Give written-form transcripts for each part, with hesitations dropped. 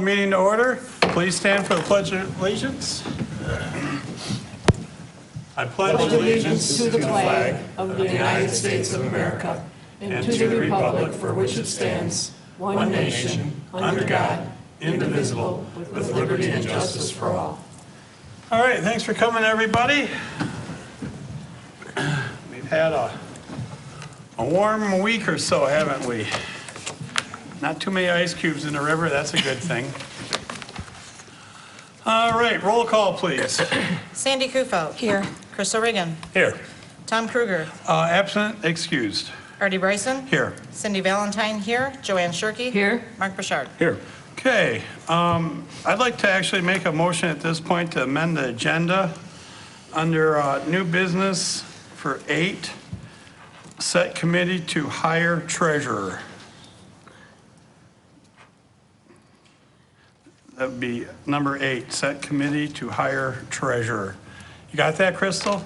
Meeting to order. Please stand for the Pledge of Allegiance. I pledge allegiance to the flag of the United States of America and to the republic for which it stands, one nation, under God, indivisible, with liberty and justice for all. All right, thanks for coming, everybody. We've had a warm week or so, haven't we? Not too many ice cubes in the river, that's a good thing. All right, roll call, please. Sandy Kufo. Here. Chris O'Regan. Here. Tom Kruger. Absent, excused. Artie Bryson. Here. Cindy Valentine here. Joanne Shirkey. Here. Mark Bouchard. Here. Okay, I'd like to actually make a motion at this point to amend the agenda under new business for 8, set committee to hire treasurer. That would be number 8, set committee to hire treasurer. You got that, Crystal?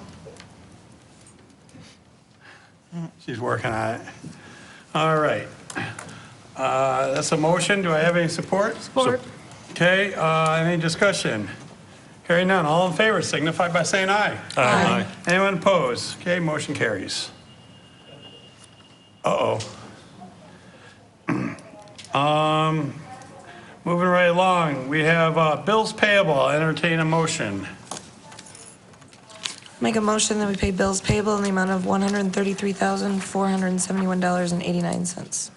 She's working on it. All right. That's a motion. Do I have any support? Support. Okay, any discussion? Hearing none. All in favor signify by saying aye. Aye. Anyone opposed? Okay, motion carries. Uh-oh. Moving right along, we have bills payable. I'll entertain a motion. Make a motion that we pay bills payable in the amount of $133,471.89.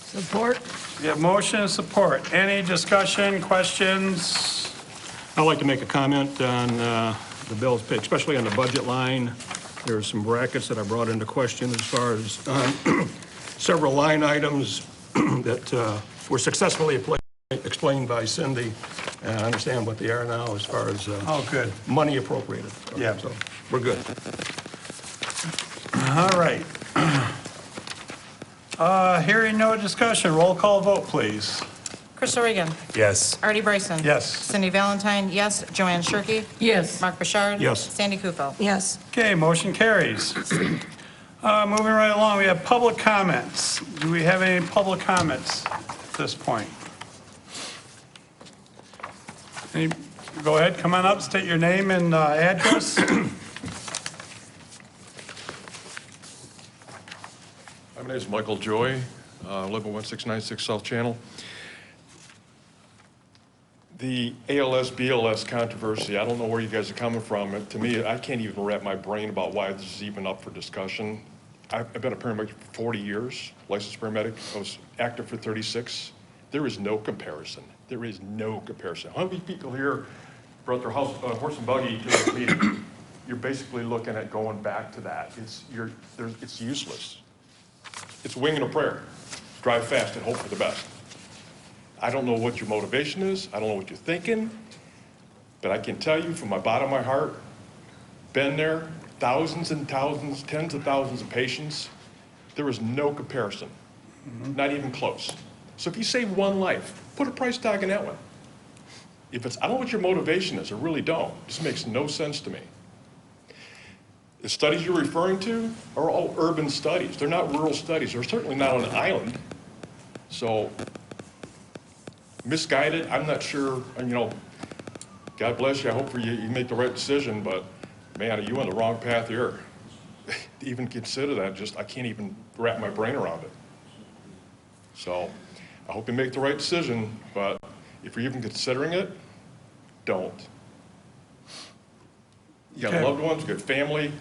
Support. We have motion and support. Any discussion, questions? I'd like to make a comment on the bills paid, especially on the budget line. There's some brackets that I brought into question as far as several line items that were successfully explained by Cindy. And I understand what they are now as far as Oh, good. money appropriated. Yeah. So we're good. All right. Hearing no discussion, roll call vote, please. Chris O'Regan. Yes. Artie Bryson. Yes. Cindy Valentine, yes. Joanne Shirkey. Yes. Mark Bouchard. Yes. Sandy Kufo. Yes. Okay, motion carries. Moving right along, we have public comments. Do we have any public comments at this point? Go ahead, come on up, state your name and address. My name is Michael Joy, I live at 1696 South Channel. The ALS, BLS controversy, I don't know where you guys are coming from. To me, I can't even wrap my brain about why this is even up for discussion. I've been a paramedic for 40 years, licensed paramedic. I was active for 36. There is no comparison. There is no comparison. How many people here brought their horse and buggy to this meeting? You're basically looking at going back to that. It's useless. It's winging a prayer. Drive fast and hope for the best. I don't know what your motivation is. I don't know what you're thinking. But I can tell you from my bottom of my heart, been there, thousands and thousands, tens of thousands of patients. There is no comparison, not even close. So if you save one life, put a price tag on that one. I don't know what your motivation is, I really don't. This makes no sense to me. The studies you're referring to are all urban studies. They're not rural studies. They're certainly not on an island. So, misguided, I'm not sure, God bless you, I hope you make the right decision, but man, you're on the wrong path here. To even consider that, I can't even wrap my brain around it. So, I hope you make the right decision, but if you're even considering it, don't. You got loved ones, you got family,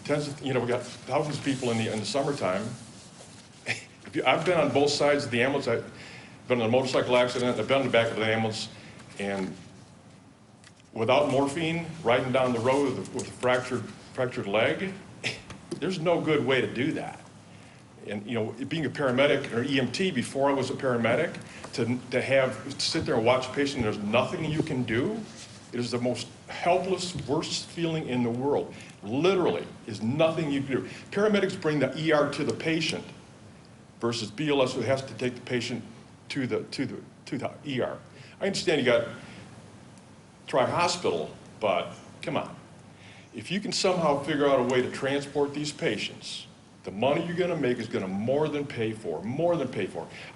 we got thousands of people in the summertime. I've been on both sides of the ambulance. I've been in a motorcycle accident, I've been in the back of the ambulance, and without morphine, riding down the road with a fractured leg, there's no good way to do that. And being a paramedic or EMT before I was a paramedic, to sit there and watch a patient and there's nothing you can do, it is the most helpless, worst feeling in the world. Literally, is nothing you can do. Paramedics bring the ER to the patient versus BLS who has to take the patient to the ER. I understand you got tri-hospital, but come on. If you can somehow figure out a way to transport these patients The money you're gonna make is gonna more than pay for.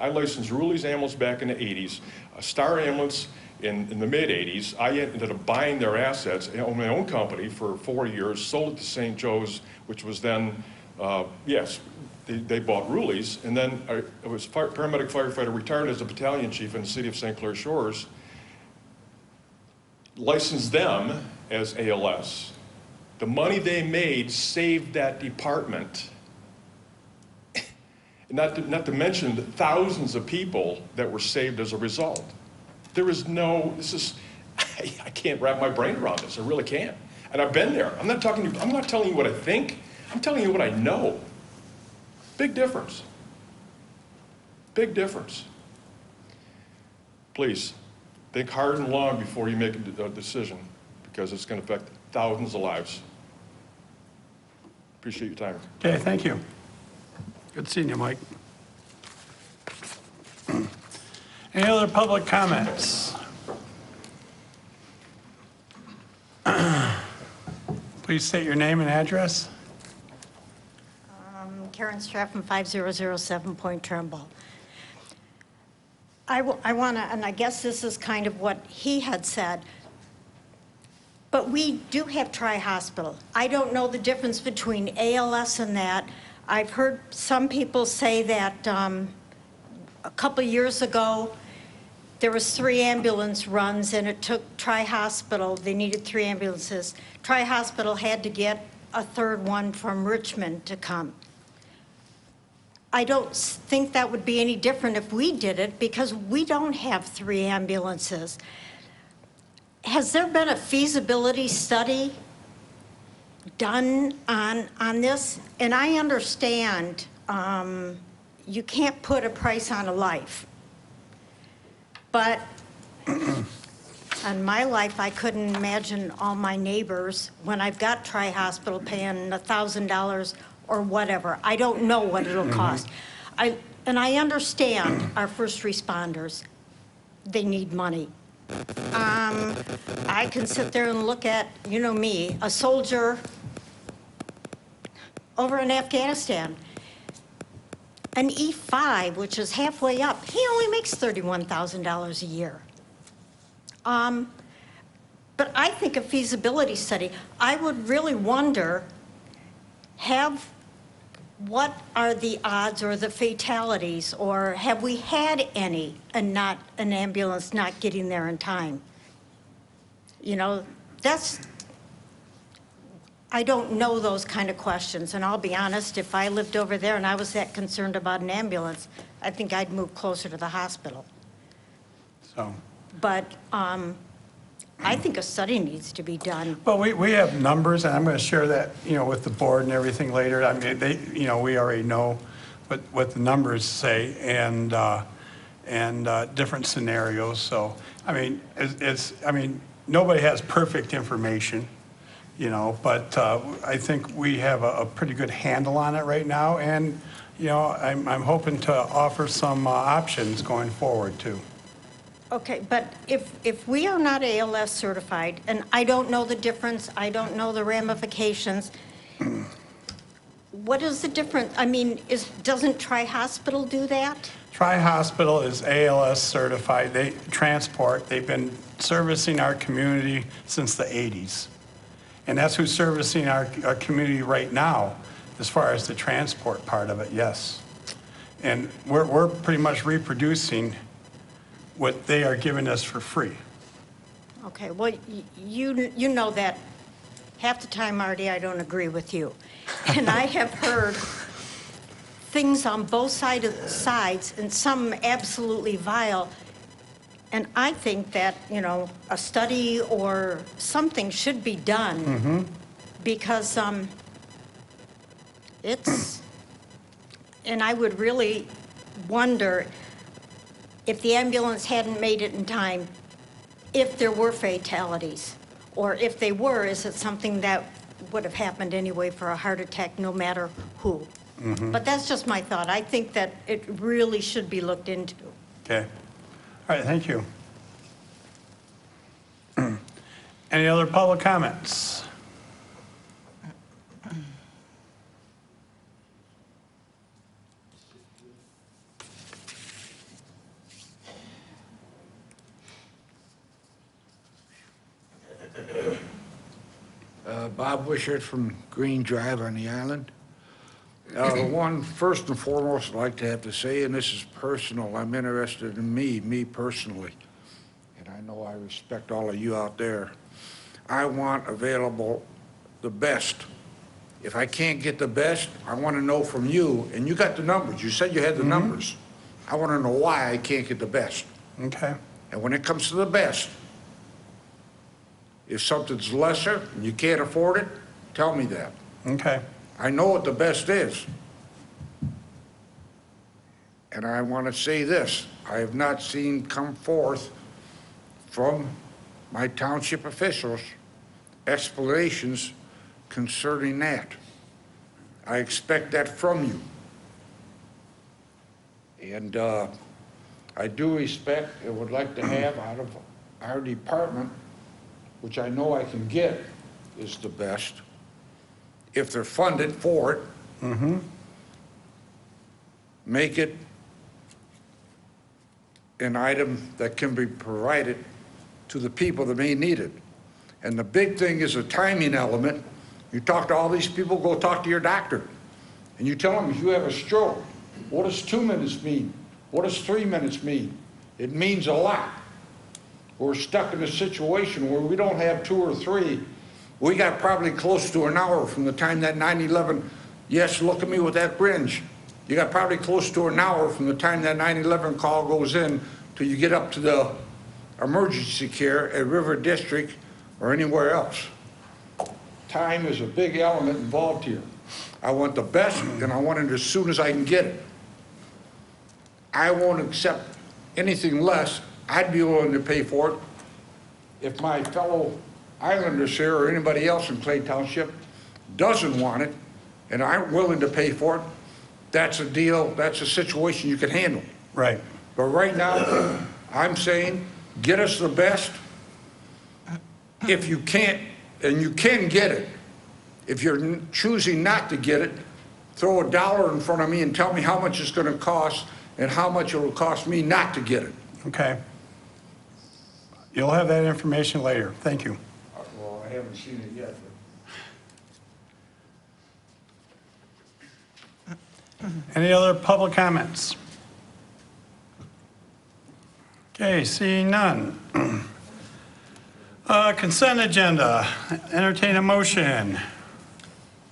I licensed Ruli's ambulance back in the 80s, a Star ambulance in the mid-80s. I ended up buying their assets, I owned my own company for 4 years, sold it to St. Joe's, which was then, yes, they bought Ruli's, and then I was paramedic firefighter, retired as a battalion chief in the city of St. Clair Shores, licensed them as ALS. The money they made saved that department. Not to mention the thousands of people that were saved as a result. There is no, I can't wrap my brain around this, I really can't. And I've been there. I'm not telling you what I think, I'm telling you what I know. Big difference. Big difference. Please, think hard and long before you make a decision, because it's going to affect thousands of lives. Appreciate your time. Okay, thank you. Good seeing you, Mike. Any other public comments? Please state your name and address. Karen Straffen, 5007 Point Trumbull. I want to, and I guess this is kind of what he had said, but we do have Tri-Hospital. I don't know the difference between ALS and that. I've heard some people say that a couple years ago, there was 3 ambulance runs and it took Tri-Hospital, they needed 3 ambulances. Tri-Hospital had to get a 3rd one from Richmond to come. I don't think that would be any different if we did it, because we don't have 3 ambulances. Has there been a feasibility study done on this? And I understand you can't put a price on a life, but on my life, I couldn't imagine all my neighbors, when I've got Tri-Hospital, paying $1,000 or whatever. I don't know what it'll cost. And I understand our first responders, they need money. I can sit there and look at, you know me, a soldier over in Afghanistan. An E5, which is halfway up, he only makes $31,000 a year. But I think a feasibility study, I would really wonder, what are the odds or the fatalities, or have we had any, and not an ambulance not getting there in time? You know, I don't know those kind of questions, and I'll be honest, if I lived over there and I was that concerned about an ambulance, I think I'd move closer to the hospital. So, But I think a study needs to be done. well, we have numbers, and I'm going to share that, with the board and everything later. I mean, we already know what the numbers say, and different scenarios. So, I mean, nobody has perfect information, but I think we have a pretty good handle on it right now, and I'm hoping to offer some options going forward too. Okay, but if we are not ALS certified, and I don't know the difference, I don't know the ramifications, what is the difference? I mean, doesn't Tri-Hospital do that? Tri-Hospital is ALS certified. They've been servicing our community since the 80s. And that's who's servicing our community right now, as far as the transport part of it, yes. And we're pretty much reproducing what they are giving us for free. Okay, well, you know that half the time, Marty, I don't agree with you. And I have heard things on both sides, and some absolutely vile. And I think that, a study or something should be done, because and I would really wonder, if the ambulance hadn't made it in time, if there were fatalities, or if they were, is it something that would have happened anyway for a heart attack, no matter who? But that's just my thought. I think that it really should be looked into. Okay. All right, thank you. Any other public comments? Bob Wishart from Green Drive on the island. The one, first and foremost, I'd like to have to say, and this is personal, I'm interested in me personally, and I know I respect all of you out there. I want available the best. If I can't get the best, I want to know from you, and you got the numbers. You said you had the numbers. I want to know why I can't get the best. Okay. And when it comes to the best, if something's lesser and you can't afford it, tell me that. Okay. I know what the best is. And I want to say this, I have not seen come forth from my township officials explanations concerning that. I expect that from you. And I do respect and would like to have out of our department, which I know I can get, is the best, if they're funded for it, make it an item that can be provided to the people that may need it. And the big thing is a timing element. You talk to all these people, go talk to your doctor, and you tell them if you have a stroke, what does 2 minutes mean? What does 3 minutes mean? It means a lot. We're stuck in a situation where we don't have 2 or 3. We got probably close to an hour from the time that 911, yes, look at me with that cringe. You got probably close to an hour from the time that 911 call goes in till you get up to the emergency care at River District or anywhere else. Time is a big element involved here. I want the best, and I want it as soon as I can get it. I won't accept anything less. I'd be willing to pay for it if my fellow islanders here or anybody else in Clay Township doesn't want it and aren't willing to pay for it. That's a deal, that's a situation you can handle. Right. But right now, I'm saying, get us the best. If you can't, and you can get it, if you're choosing not to get it, throw $1 in front of me and tell me how much it's going to cost and how much it will cost me not to get it. Okay. You'll have that information later. Thank you. Well, I haven't seen it yet. Any other public comments? Okay, seeing none. Consent agenda. Entertain a motion.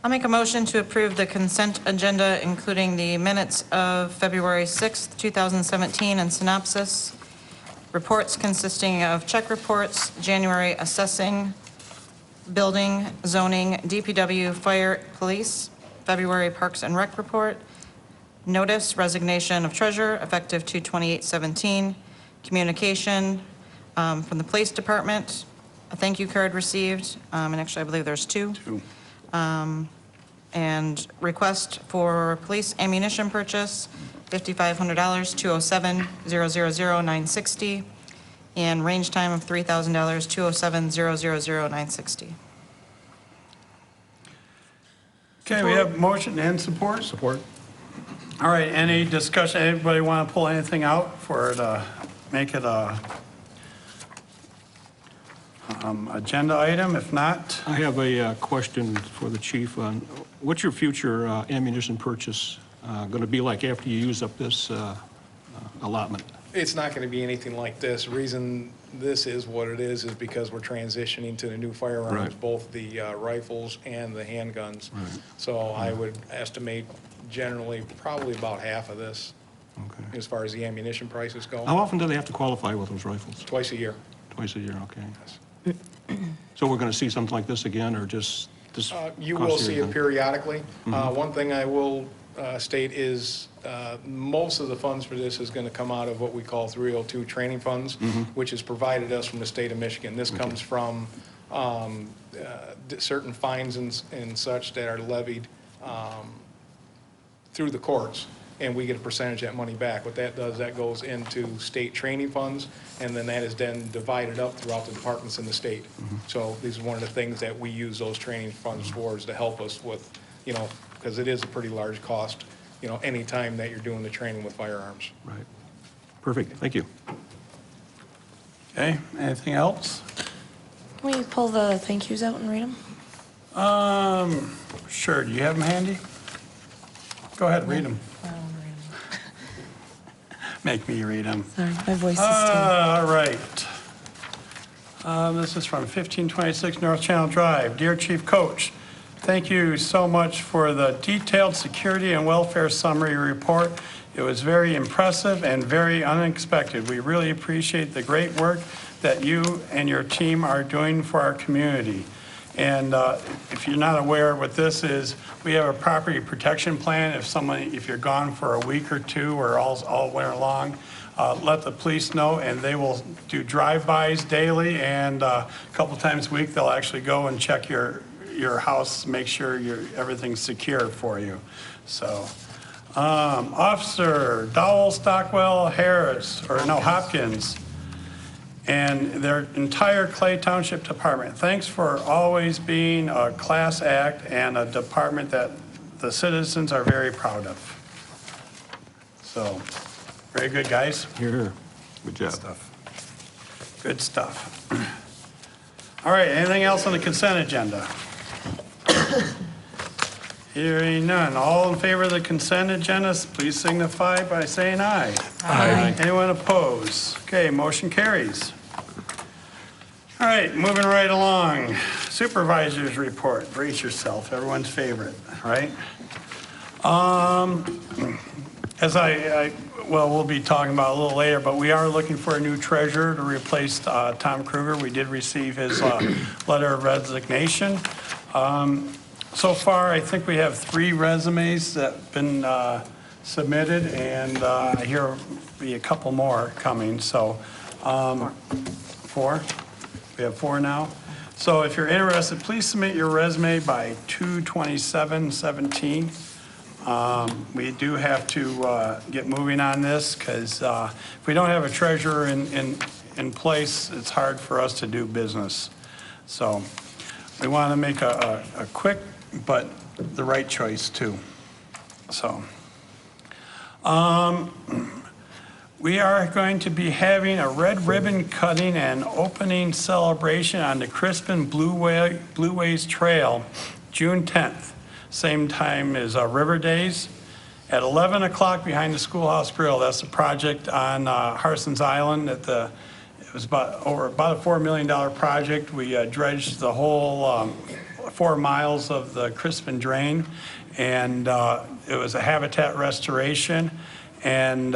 I'll make a motion to approve the consent agenda, including the minutes of February 6th, 2017, and synopsis, reports consisting of check reports, January assessing, building, zoning, DPW, fire, police, February Parks and Rec report, notice, resignation of treasurer, effective 2/28/17, communication from the police department, a thank you card received, and actually I believe there's two. And request for police ammunition purchase, $5,500, 207-000-960, and range time of $3,000, 207-000-960. Okay, we have motion and support. Support? All right, any discussion? Anybody want to pull anything out for to make it a agenda item? If not, I have a question for the chief. What's your future ammunition purchase going to be like after you use up this allotment? It's not going to be anything like this. The reason this is what it is because we're transitioning to the new firearms, Right. both the rifles and the handguns. Right. So I would estimate generally probably about half of this Okay. as far as the ammunition prices go. How often do they have to qualify with those rifles? Twice a year. Twice a year, okay. So we're going to see something like this again, or just this? You will cost see year it then? periodically. One thing I will state is most of the funds for this is going to come out of what we call 302 training funds, which is provided us from the state of Michigan. This comes from certain fines and such that are levied through the courts, and we get a percentage of that money back. What that does, that goes into state training funds, and then that is then divided up throughout the departments in the state. So this is one of the things that we use those training funds for, is to help us with, because it is a pretty large cost, any time that you're doing the training with firearms. Right. Perfect, thank you. okay, anything else? Can we pull the thank yous out and read them? Sure, do you have them handy? Go ahead, read them. Make me read them. Sorry, my voice is still. All right. This is from 1526 North Channel Drive. Dear Chief Coach, thank you so much for the detailed security and welfare summary report. It was very impressive and very unexpected. We really appreciate the great work that you and your team are doing for our community. And if you're not aware what this is, we have a property protection plan. If you're gone for a week or two or all winter long, let the police know, and they will do drive-bys daily, and a couple times a week they'll actually go and check your house, make sure everything's secure for you. So, Officer Dowell, Stockwell, Hopkins, and their entire Clay Township Department. Thanks for always being a class act and a department that the citizens are very proud of. So, very good, guys. Here, good job. Good stuff. All right, anything else on the consent agenda? Hearing none. All in favor of the consent agenda, please signify by saying aye. Aye. Anyone opposed? Okay, motion carries. All right, moving right along. Supervisor's report. Brace yourself, everyone's favorite, right? As well, we'll be talking about a little later, but we are looking for a new treasurer to replace Tom Kruger. We did receive his letter of resignation. So far, I think we have 3 resumes that have been submitted, and I hear there'll be a couple more coming, so 4? We have 4 now. So if you're interested, please submit your resume by 2/27/17. We do have to get moving on this, because if we don't have a treasurer in place, it's hard for us to do business. So we want to make a quick but the right choice too. So we are going to be having a red ribbon cutting and opening celebration on the Crispin Blue Ways Trail, June 10th. Same time as River Days at 11 o'clock behind the Schoolhouse Grill. That's a project on Harson's Island. It was about a $4 million project. We dredged the whole 4 miles of the Crispin Drain, and it was a habitat restoration. And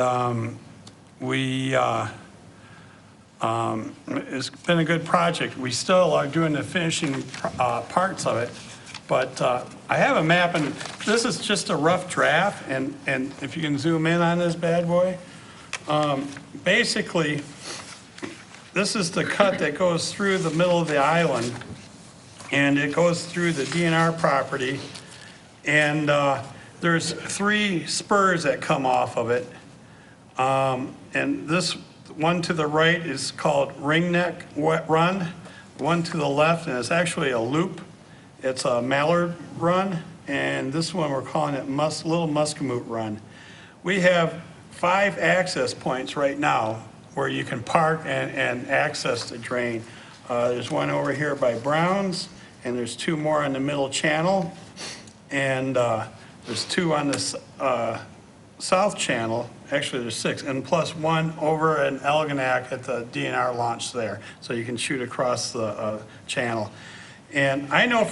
it's been a good project. We still are doing the finishing parts of it. But I have a map, and this is just a rough draft, and if you can zoom in on this bad boy, basically, this is the cut that goes through the middle of the island, and it goes through the DNR property, and there's 3 spurs that come off of it, and this one to the right is called Ringneck Run, one to the left, and it's actually a loop. It's a Mallard Run, and this one we're calling it Little Muscamute Run. We have 5 access points right now where you can park and access the drain. There's one over here by Brown's, and there's 2 more on the middle channel, and there's 2 on the south channel. Actually, there's 6, and plus 1 over in Elginak at the DNR launch there, so you can shoot across the channel. And I know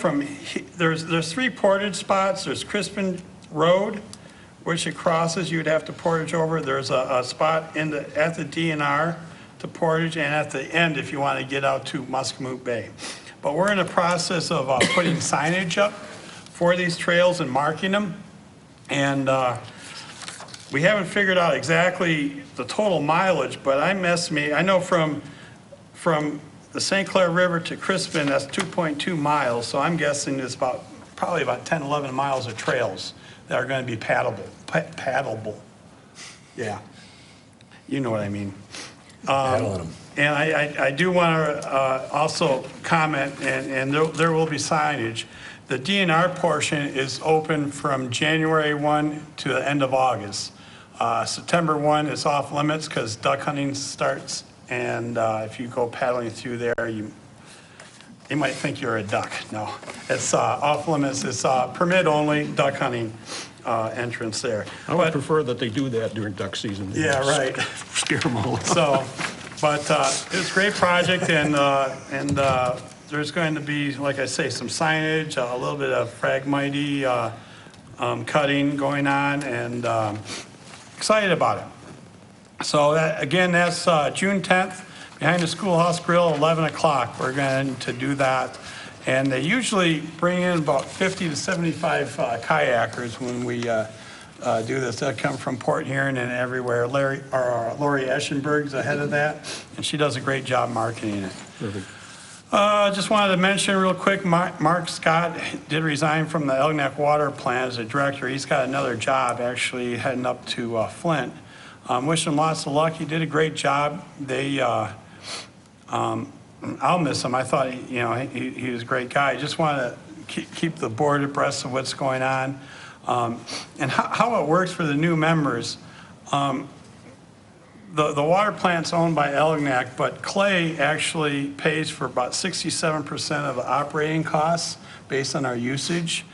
there's 3 portage spots. There's Crispin Road, which it crosses, you'd have to portage over. There's a spot at the DNR to portage, and at the end if you want to get out to Muscamute Bay. But we're in the process of putting signage up for these trails and marking them. And we haven't figured out exactly the total mileage, but I know from the St. Clair River to Crispin, that's 2.2 miles, so I'm guessing it's probably about 10, 11 miles of trails that are going to be paddleable. Yeah, you know what I mean. And I do want to also comment, and there will be signage. The DNR portion is open from January 1 to the end of August. September 1 is off limits because duck hunting starts. And if you go paddling through there, you might think you're a duck. No, it's off limits. It's permit only duck hunting entrance there. I would But- prefer that they do that during duck season. Yeah, right. Scare them all. So, but it was a great project, and there's going to be, like I say, some signage, a little bit of fragmite cutting going on, and excited about it. So that, again, that's June 10th, behind the Schoolhouse Grill, 11 o'clock. We're going to do that. And they usually bring in about 50 to 75 kayakers when we do this. They'll come from Port Huron and everywhere. Lori Eschenberg's ahead of that, and she does a great job marketing it. Perfect. Just wanted to mention real quick, Mark Scott did resign from the Elginak Water Plant as a director. He's got another job, actually, heading up to Flint. Wish him lots of luck. He did a great job. I'll miss him. I thought, he was a great guy. I just want to keep the board abreast of what's going on. And how it works for the new members. The water plant's owned by Elginak, but Clay actually pays for about 67% of the operating costs based on our usage,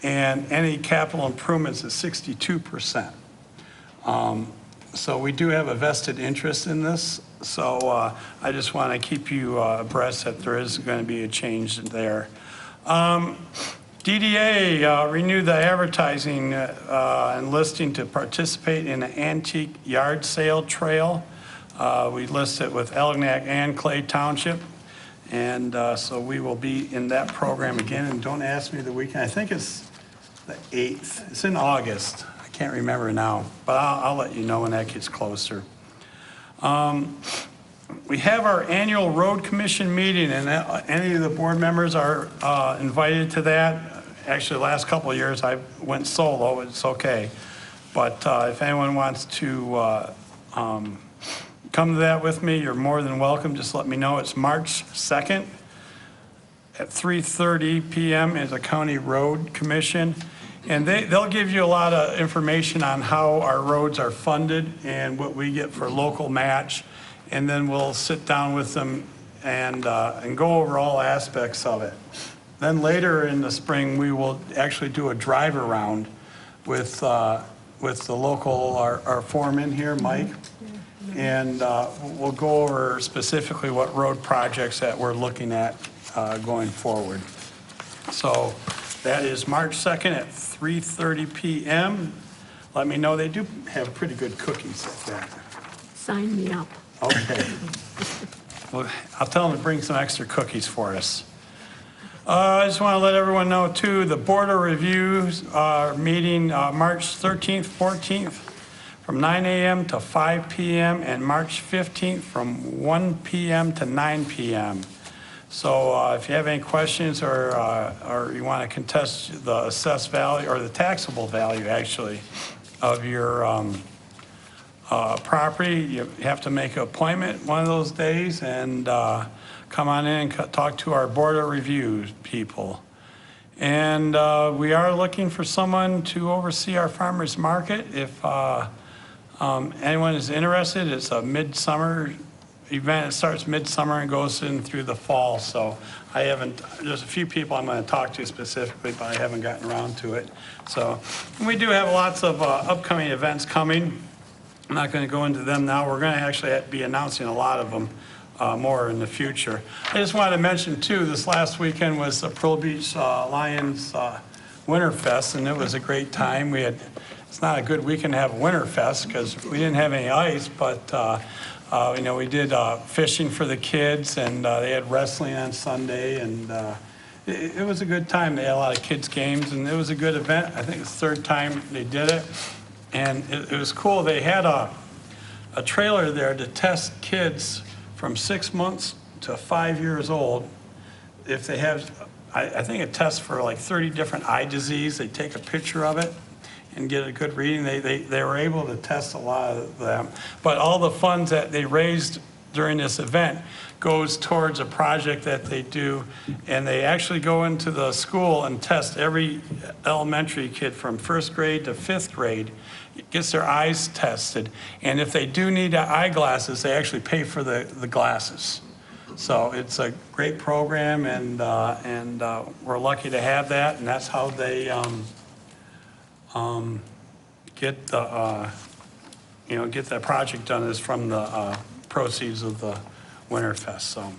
and any capital improvements is 62%. So we do have a vested interest in this, so I just want to keep you abreast that there is going to be a change there. DDA renewed the advertising and listing to participate in the antique yard sale trail. We list it with Elginak and Clay Township. And so we will be in that program again. And don't ask me the weekend. I think it's the 8th. It's in August. I can't remember now, but I'll let you know when that gets closer. We have our annual road commission meeting, and any of the board members are invited to that. Actually, the last couple of years I went solo. It's okay, but if anyone wants to come to that with me, you're more than welcome. Just let me know. It's March 2nd at 3:30 p.m. at the County Road Commission, and they'll give you a lot of information on how our roads are funded and what we get for local match. And then we'll sit down with them and go over all aspects of it. Then later in the spring, we will actually do a drive around with the local, our foreman here, Mike. And we'll go over specifically what road projects that we're looking at going forward. So that is March 2nd at 3:30 p.m. Let me know. They do have pretty good cookies at that. Sign me up. Okay. Well, I'll tell them to bring some extra cookies for us. I just want to let everyone know, too, the Board of Reviews are meeting March 13th, 14th from 9 a.m. to 5 p.m. and March 15th from 1 p.m. to 9 p.m. So if you have any questions or you want to contest the assessed value or the taxable value, actually, of your property, you have to make an appointment one of those days and come on in and talk to our Board of Review people. And we are looking for someone to oversee our farmers market. If anyone is interested, it's a midsummer event. It starts midsummer and goes in through the fall. So there's a few people I'm going to talk to specifically, but I haven't gotten around to it. So we do have lots of upcoming events coming. I'm not going to go into them now. We're going to actually be announcing a lot of them more in the future. I just wanted to mention, too, this last weekend was the Pearl Beach Lions Winterfest, and it was a great time. It's not a good weekend to have a Winterfest because we didn't have any ice, but we did fishing for the kids, and they had wrestling on Sunday, and it was a good time. They had a lot of kids' games, and it was a good event. I think it's the third time they did it. And it was cool. They had a trailer there to test kids from 6 months to 5 years old. If they have, I think it tests for like 30 different eye disease. They take a picture of it and get a good reading. They were able to test a lot of them. But all the funds that they raised during this event goes towards a project that they do, and they actually go into the school and test every elementary kid from 1st grade to 5th grade, gets their eyes tested, and if they do need eyeglasses, they actually pay for the glasses. So it's a great program, and we're lucky to have that, and that's how they get the, get that project done, is from the proceeds of the Winterfest, so.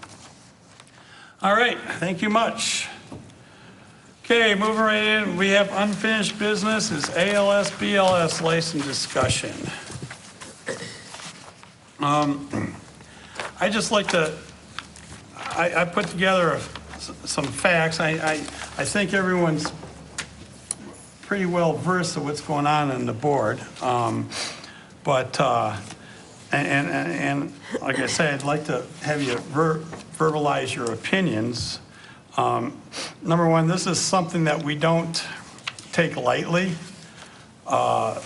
All right, thank you much. Okay, moving right in, we have unfinished business, is ALS, BLS license discussion. I just like to, I put together some facts. I think everyone's pretty well versed of what's going on in the board. But like I said, I'd like to have you verbalize your opinions. Number one, this is something that we don't take lightly. Our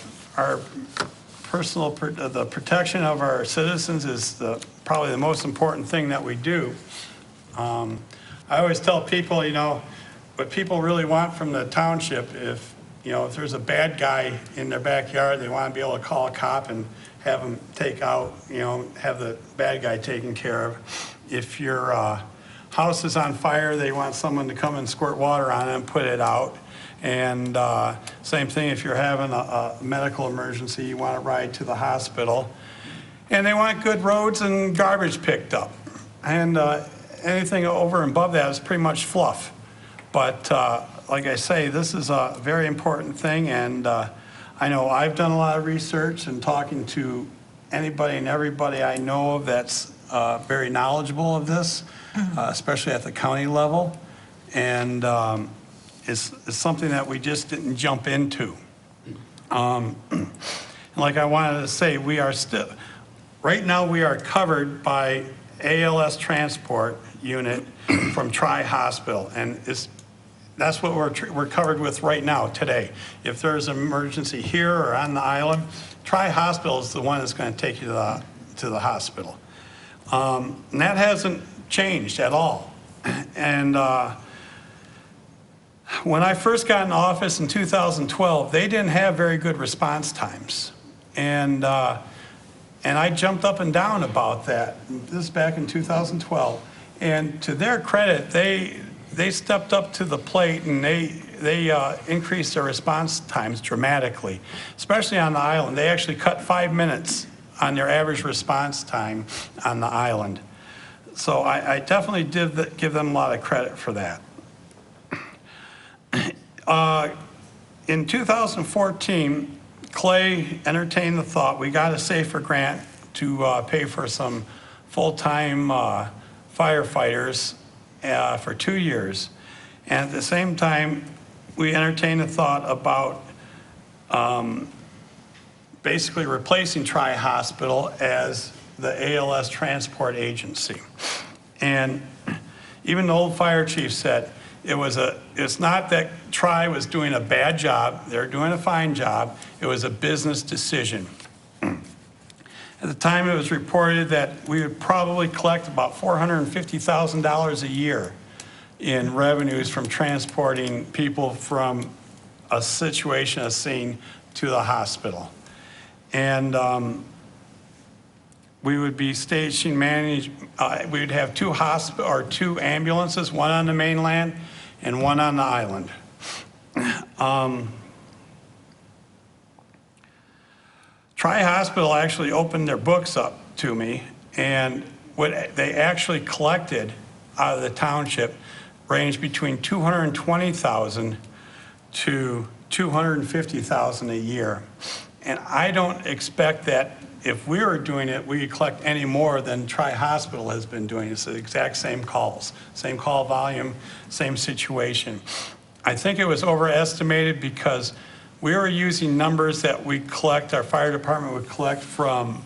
the protection of our citizens is probably the most important thing that we do. I always tell people, what people really want from the township, if there's a bad guy in their backyard, they want to be able to call a cop and have him take out, have the bad guy taken care of. If your house is on fire, they want someone to come and squirt water on it and put it out. And same thing if you're having a medical emergency, you want to ride to the hospital. And they want good roads and garbage picked up. And anything over and above that is pretty much fluff. But like I say, this is a very important thing, and I know I've done a lot of research and talking to anybody and everybody I know of that's very knowledgeable of this, especially at the county level. And it's something that we just didn't jump into. Like I wanted to say, we are still, right now we are covered by ALS transport unit from Tri-Hospital, and that's what we're covered with right now, today. If there's an emergency here or on the island, Tri-Hospital is the one that's going to take you to the hospital. And that hasn't changed at all. And when I first got in office in 2012, they didn't have very good response times. And I jumped up and down about that. This is back in 2012. And to their credit, they stepped up to the plate, and they increased their response times dramatically, especially on the island. They actually cut 5 minutes on their average response time on the island. So I definitely did give them a lot of credit for that. In 2014, Clay entertained the thought, we got a SAFER grant to pay for some full-time firefighters for 2 years. And at the same time, we entertained the thought about basically replacing Tri-Hospital as the ALS transport agency. And even the old fire chief said, it's not that Tri was doing a bad job, they're doing a fine job, it was a business decision. At the time, it was reported that we would probably collect about $450,000 a year in revenues from transporting people from a situation, a scene, to the hospital. And we would be station managed, we would have two ambulances, one on the mainland and one on the island. Tri-Hospital actually opened their books up to me, and what they actually collected out of the township ranged between $220,000 to $250,000 a year. And I don't expect that if we were doing it, we could collect any more than Tri-Hospital has been doing. It's the exact same calls, same call volume, same situation. I think it was overestimated because we were using numbers that we collect, our fire department would collect from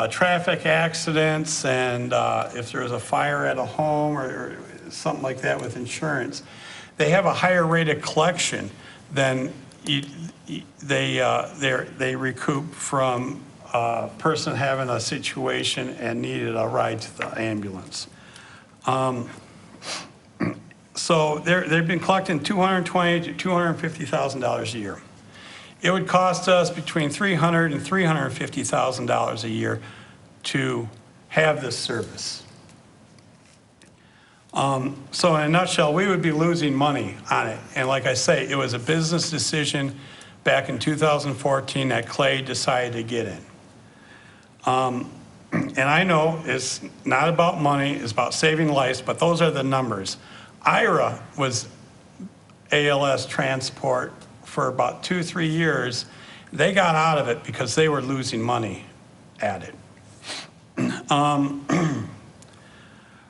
traffic accidents, and if there was a fire at a home or something like that with insurance. They have a higher rate of collection than they recoup from a person having a situation and needed a ride to the ambulance. So they've been collecting $220,000 to $250,000 a year. It would cost us between $300,000 and $350,000 a year to have this service. So in a nutshell, we would be losing money on it. And like I say, it was a business decision back in 2014 that Clay decided to get in. And I know it's not about money, it's about saving lives, but those are the numbers. IRA was ALS transport for about 2-3 years. They got out of it because they were losing money at it.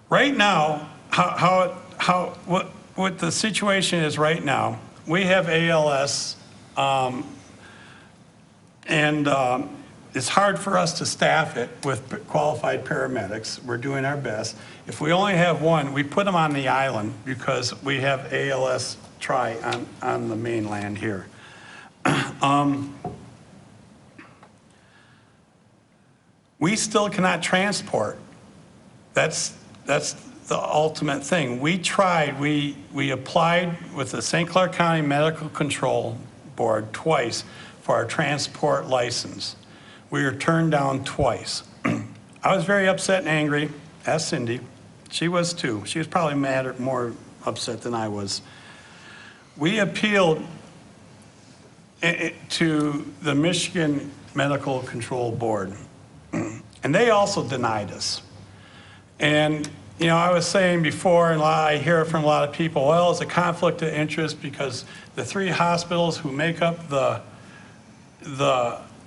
Right now, what the situation is right now, we have ALS, and it's hard for us to staff it with qualified paramedics. We're doing our best. If we only have one, we put them on the island because we have ALS tri on the mainland here. We still cannot transport. That's the ultimate thing. We tried, we applied with the St. Clair County Medical Control Board twice for our transport license. We were turned down twice. I was very upset and angry. Ask Cindy. She was too. She was probably mad or more upset than I was. We appealed to the Michigan Medical Control Board, and they also denied us. And you know, I was saying before, and I hear it from a lot of people, well, it's a conflict of interest because the 3 hospitals who make up the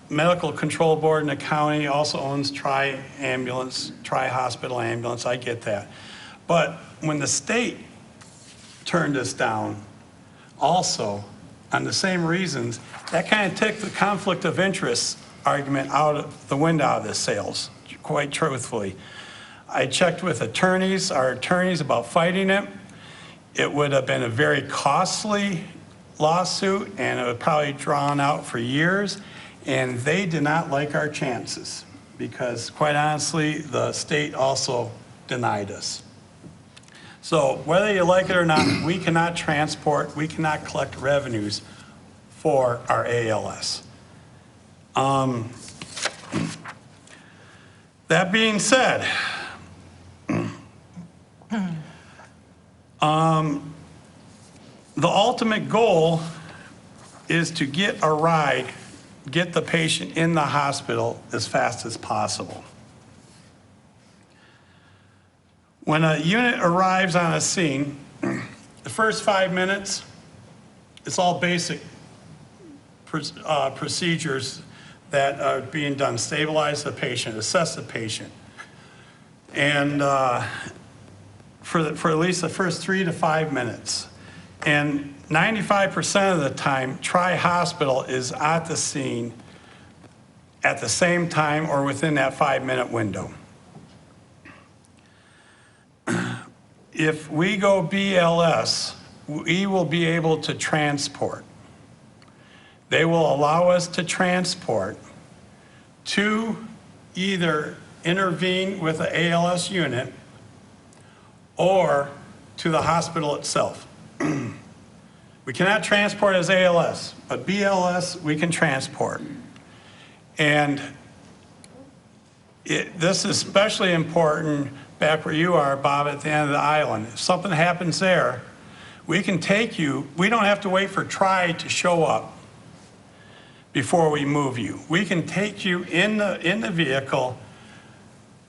Medical Control Board in the county also owns Tri-Hospital Ambulance. I get that. But when the state turned us down also on the same reasons, that kind of took the conflict of interest argument out of the wind out of the sails, quite truthfully. I checked with attorneys, our attorneys, about fighting it. It would have been a very costly lawsuit, and it would probably drawn out for years, and they did not like our chances because, quite honestly, the state also denied us. So whether you like it or not, we cannot transport, we cannot collect revenues for our ALS. That being said, the ultimate goal is to get a ride, get the patient in the hospital as fast as possible. When a unit arrives on a scene, the first 5 minutes, it's all basic procedures that are being done. Stabilize the patient, assess the patient. And for at least the first 3 to 5 minutes. And 95% of the time, Tri-Hospital is at the scene at the same time or within that 5-minute window. If we go BLS, we will be able to transport. They will allow us to transport to either intervene with an ALS unit or to the hospital itself. We cannot transport as ALS, but BLS we can transport. And this is especially important back where you are, Bob, at the end of the island. If something happens there, we can take you. We don't have to wait for Tri to show up before we move you. We can take you in the vehicle,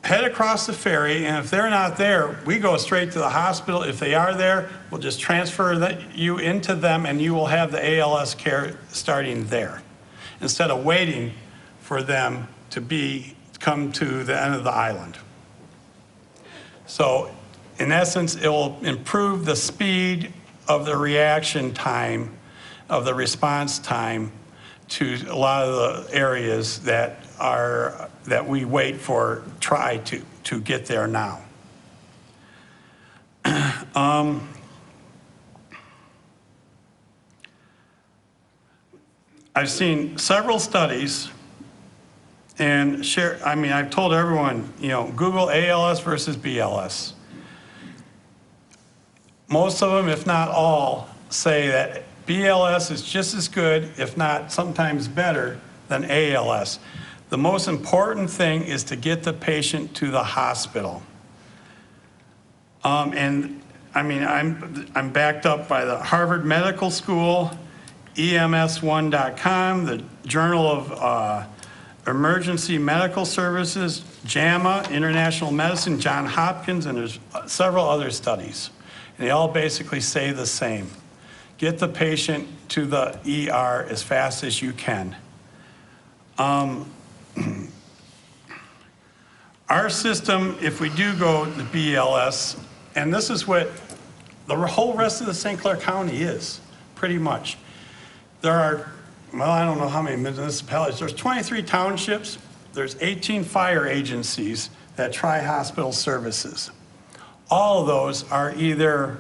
head across the ferry, and if they're not there, we go straight to the hospital. If they are there, we'll just transfer you into them, and you will have the ALS care starting there, instead of waiting for them to come to the end of the island. So, in essence, it will improve the speed of the reaction time, of the response time to a lot of the areas that we wait for Tri to get there now. I've seen several studies and I've told everyone, Google ALS versus BLS. Most of them, if not all, say that BLS is just as good, if not sometimes better, than ALS. The most important thing is to get the patient to the hospital. And I'm backed up by the Harvard Medical School, EMS1.com, the Journal of Emergency Medical Services, JAMA, International Medicine, Johns Hopkins, and there's several other studies. And they all basically say the same. Get the patient to the ER as fast as you can. Our system, if we do go to BLS, and this is what the whole rest of the St. Clair County is, pretty much. There are, well, I don't know how many municipalities. There's 23 townships. There's 18 fire agencies that try hospital services. All of those are either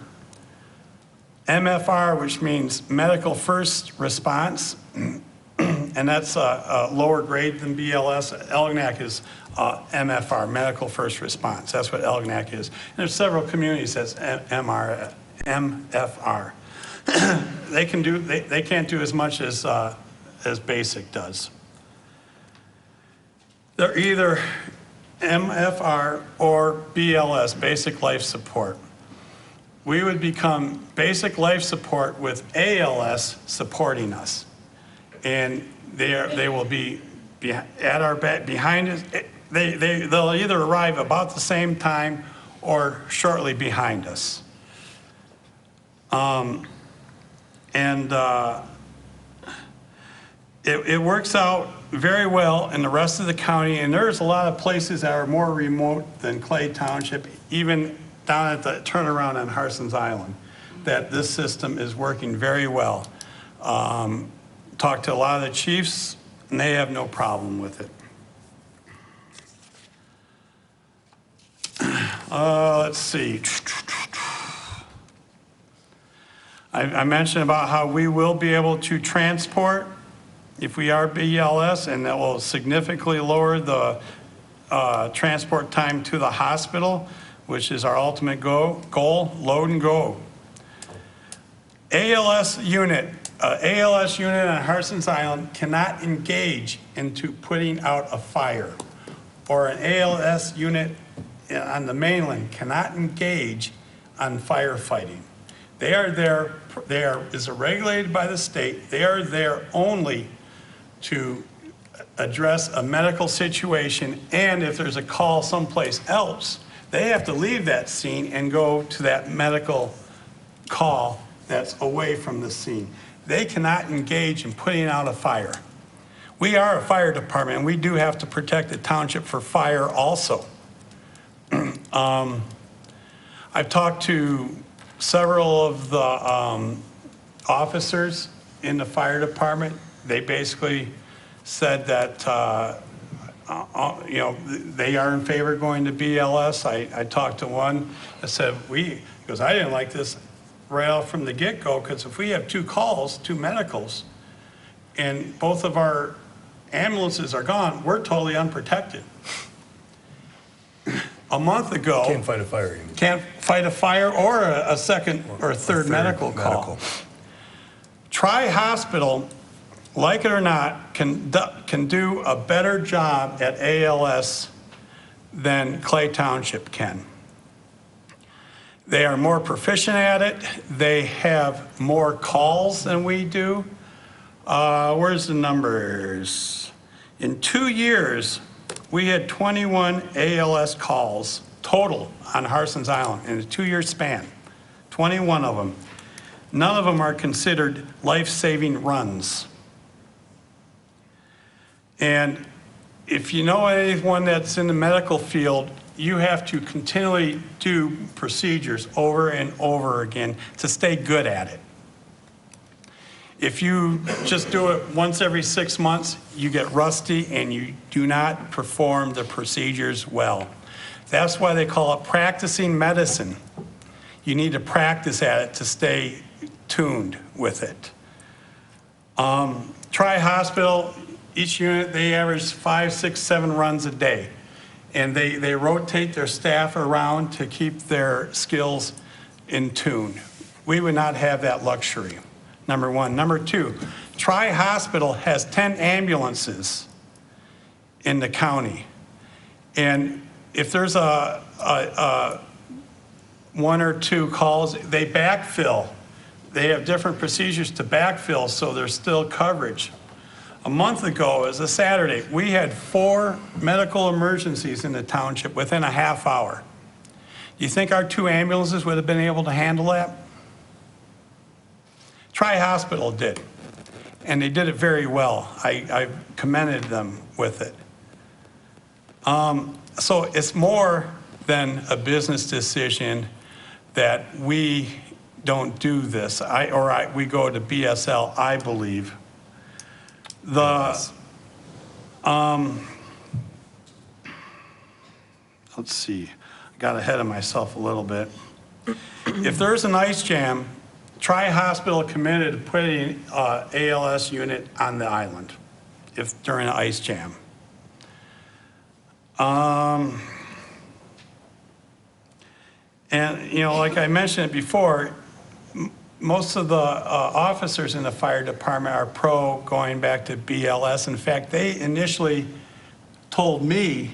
MFR, which means medical first response, and that's a lower grade than BLS. Elginak is MFR, medical first response. That's what Elginak is. And there's several communities that's MFR. They can't do as much as basic does. They're either MFR or BLS, basic life support. We would become basic life support with ALS supporting us. And they will be at our back, behind us. They'll either arrive about the same time or shortly behind us. It works out very well in the rest of the county, and there's a lot of places that are more remote than Clay Township, even down at the turnaround on Harson's Island, that this system is working very well. Talked to a lot of the chiefs, and they have no problem with it. Let's see. I mentioned about how we will be able to transport if we are BLS, and that will significantly lower the transport time to the hospital, which is our ultimate goal, load and go. ALS unit on Harson's Island cannot engage into putting out a fire, or an ALS unit on the mainland cannot engage on firefighting. They are there, is regulated by the state. They are there only to address a medical situation, and if there's a call someplace else, they have to leave that scene and go to that medical call that's away from the scene. They cannot engage in putting out a fire. We are a fire department, and we do have to protect the township for fire also. I've talked to several of the officers in the fire department. They basically said that they are in favor of going to BLS. I talked to one that said, because I didn't like this right off from the get-go, because if we have two calls, two medicals, and both of our ambulances are gone, we're totally unprotected. A month ago. Can't fight a fire. You mean. Can't fight a fire or a second or a third medical call. Tri-Hospital, like it or not, can do a better job at ALS than Clay Township can. They are more proficient at it. They have more calls than we do. Where's the numbers? In 2 years, we had 21 ALS calls total on Harson's Island in a 2-year span, 21 of them. None of them are considered life-saving runs. And if you know anyone that's in the medical field, you have to continually do procedures over and over again to stay good at it. If you just do it once every 6 months, you get rusty and you do not perform the procedures well. That's why they call it practicing medicine. You need to practice at it to stay tuned with it. Tri-Hospital, each unit, they average 5, 6, 7 runs a day. And they rotate their staff around to keep their skills in tune. We would not have that luxury. Number one. Number two, Tri-Hospital has 10 ambulances in the county. And if there's one 1 or 2 calls, they backfill. They have different procedures to backfill, so there's still coverage. A month ago, it was a Saturday, we had 4 medical emergencies in the township within a half hour. Do you think our 2 ambulances would have been able to handle that? Tri-Hospital did, and they did it very well. I commended them with it. So it's more than a business decision that we don't do this, we go to BSL, I believe. Let's see, I got ahead of myself a little bit. If there's an ice jam, Tri-Hospital committed to putting ALS unit on the island if during an ice jam. And, you know, like I mentioned before, most of the officers in the fire department are pro going back to BLS. In fact, they initially told me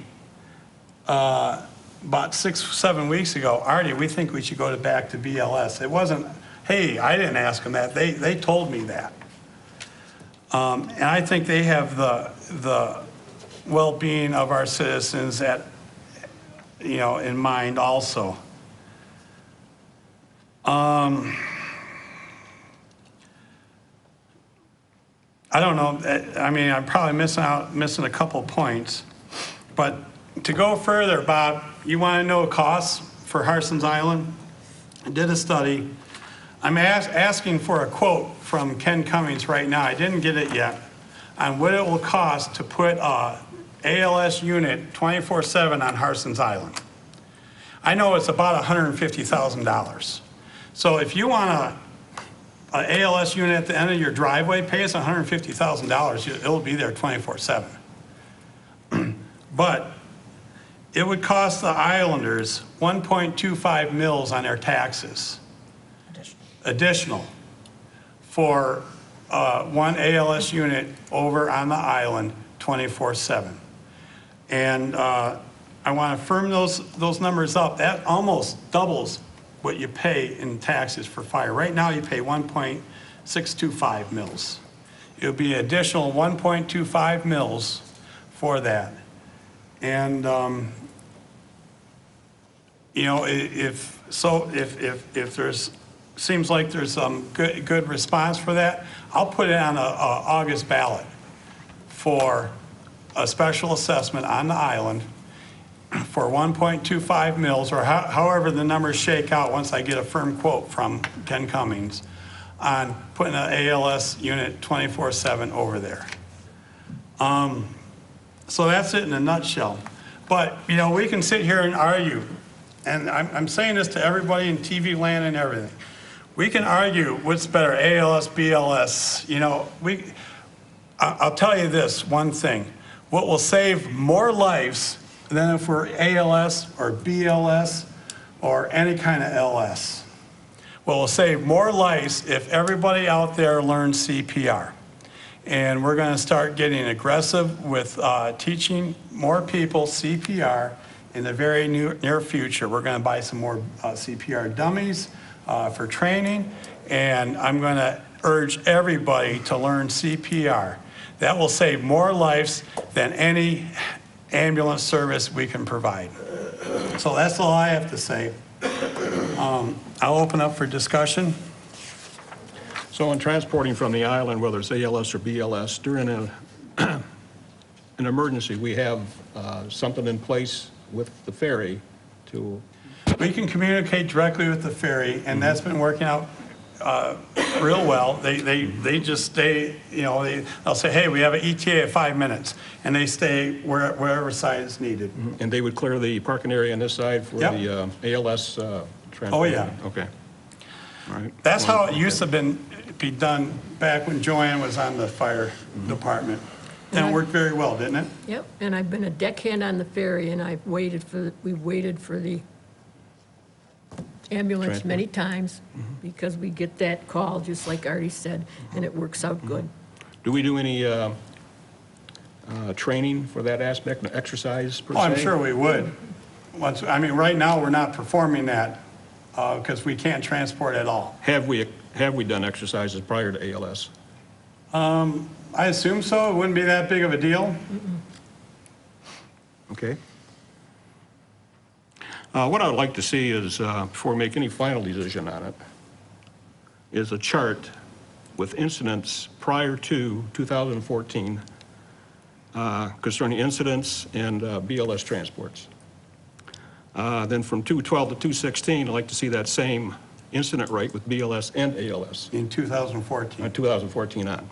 about 6 or 7 weeks ago, Artie, we think we should go back to BLS. It wasn't, hey, I didn't ask them that. They told me that. And I think they have the well-being of our citizens in mind also. I don't know, I mean, I'm probably missing a couple points, but to go further, Bob, you want to know costs for Harson's Island? I did a study. I'm asking for a quote from Ken Cummings right now, I didn't get it yet, on what it will cost to put a ALS unit 24/7 on Harson's Island. I know it's about $150,000. So if you want an ALS unit at the end of your driveway, pay us $150,000, it'll be there 24/7. But it would cost the islanders 1.25 mils on their taxes. Additional for one ALS unit over on the island 24/7. And I want to firm those numbers up. That almost doubles what you pay in taxes for fire. Right now you pay 1.625 mils. It would be additional 1.25 mils for that. And you know, if there's seems like there's some good response for that, I'll put it on a August ballot for a special assessment on the island for 1.25 mils, or however the numbers shake out once I get a firm quote from Ken Cummings on putting an ALS unit 24/7 over there. So that's it in a nutshell. But, you know, we can sit here and argue, and I'm saying this to everybody in TV land and everything. We can argue what's better, ALS, BLS, you know, I'll tell you this one thing. What will save more lives than if we're ALS or BLS or any kind of LS? What will save more lives if everybody out there learns CPR. And we're going to start getting aggressive with teaching more people CPR in the very near future. We're going to buy some more CPR dummies for training, and I'm going to urge everybody to learn CPR. That will save more lives than any ambulance service we can provide. So that's all I have to say. I'll open up for discussion. So in transporting from the island, whether it's ALS or BLS, during an emergency, we have something in place with the ferry to... We can communicate directly with the ferry, and that's been working out real well. They just stay, you know, they'll say, hey, we have an ETA of 5 minutes, and they stay wherever side is needed. And they would clear the parking area on this side for the ALS transport? Oh, yeah. Okay. All right. That's how it used to be done back when Joanne was on the fire department. And it worked very well, didn't it? Yep, and I've been a deckhand on the ferry, and we waited for the ambulance many times, because we get that call, just like Artie said, and it works out good. Do we do any training for that aspect, exercise per se? Oh, I'm sure we would. I mean, right now, we're not performing that because we can't transport at all. Have we done exercises prior to ALS? I assume so. It wouldn't be that big of a deal. Okay. What I'd like to see is, before we make any final decision on it, is a chart with incidents prior to 2014 concerning incidents and BLS transports. Then from 212 to 216, I'd like to see that same incident rate with BLS and ALS. In 2014. 2014 on.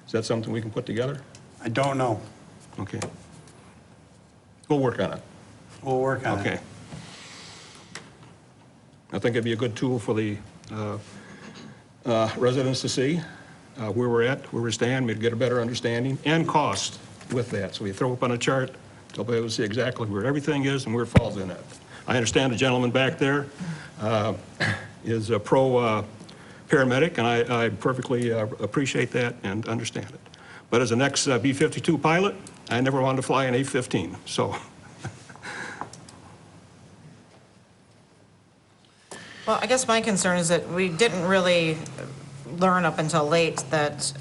Is that something we can put together? I don't know. Okay. We'll work on it. We'll work on it. Okay. I think it'd be a good tool for the residents to see where we're at, where we stand, maybe get a better understanding, and cost with that. So we throw up on a chart, they'll be able to see exactly where everything is and where it falls in it. I understand the gentleman back there is a pro paramedic, and I perfectly appreciate that and understand it. But as an ex-B-52 pilot, I never wanted to fly an A-15, so. Well, I guess my concern is that we didn't really learn up until late that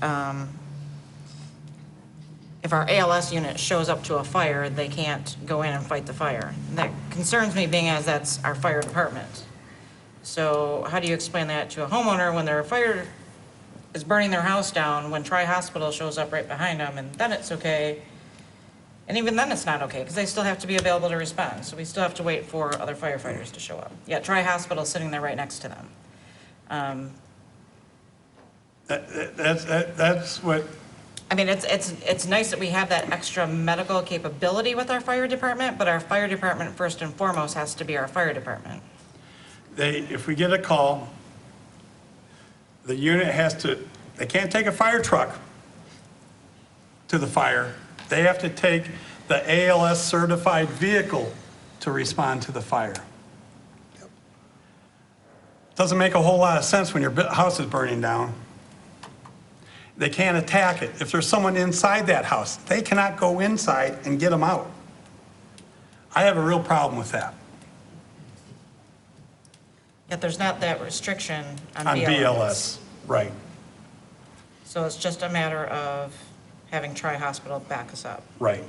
if our ALS unit shows up to a fire, they can't go in and fight the fire. That concerns me, being as that's our fire department. So how do you explain that to a homeowner when their fire is burning their house down, when Tri-Hospital shows up right behind them, and then it's okay? And even then, it's not okay, because they still have to be available to respond. So we still have to wait for other firefighters to show up. Yet Tri-Hospital is sitting there right next to them. That's what, I mean, it's nice that we have that extra medical capability with our fire department, but our fire department, first and foremost, has to be our fire department. if we get a call, the unit has to, they can't take a fire truck to the fire. They have to take the ALS certified vehicle to respond to the fire. Doesn't make a whole lot of sense when your house is burning down. They can't attack it. If there's someone inside that house, they cannot go inside and get them out. I have a real problem with that. Yet there's not that restriction on On BLS. BLS, right, So it's just a matter of having Tri-Hospital back us up. right.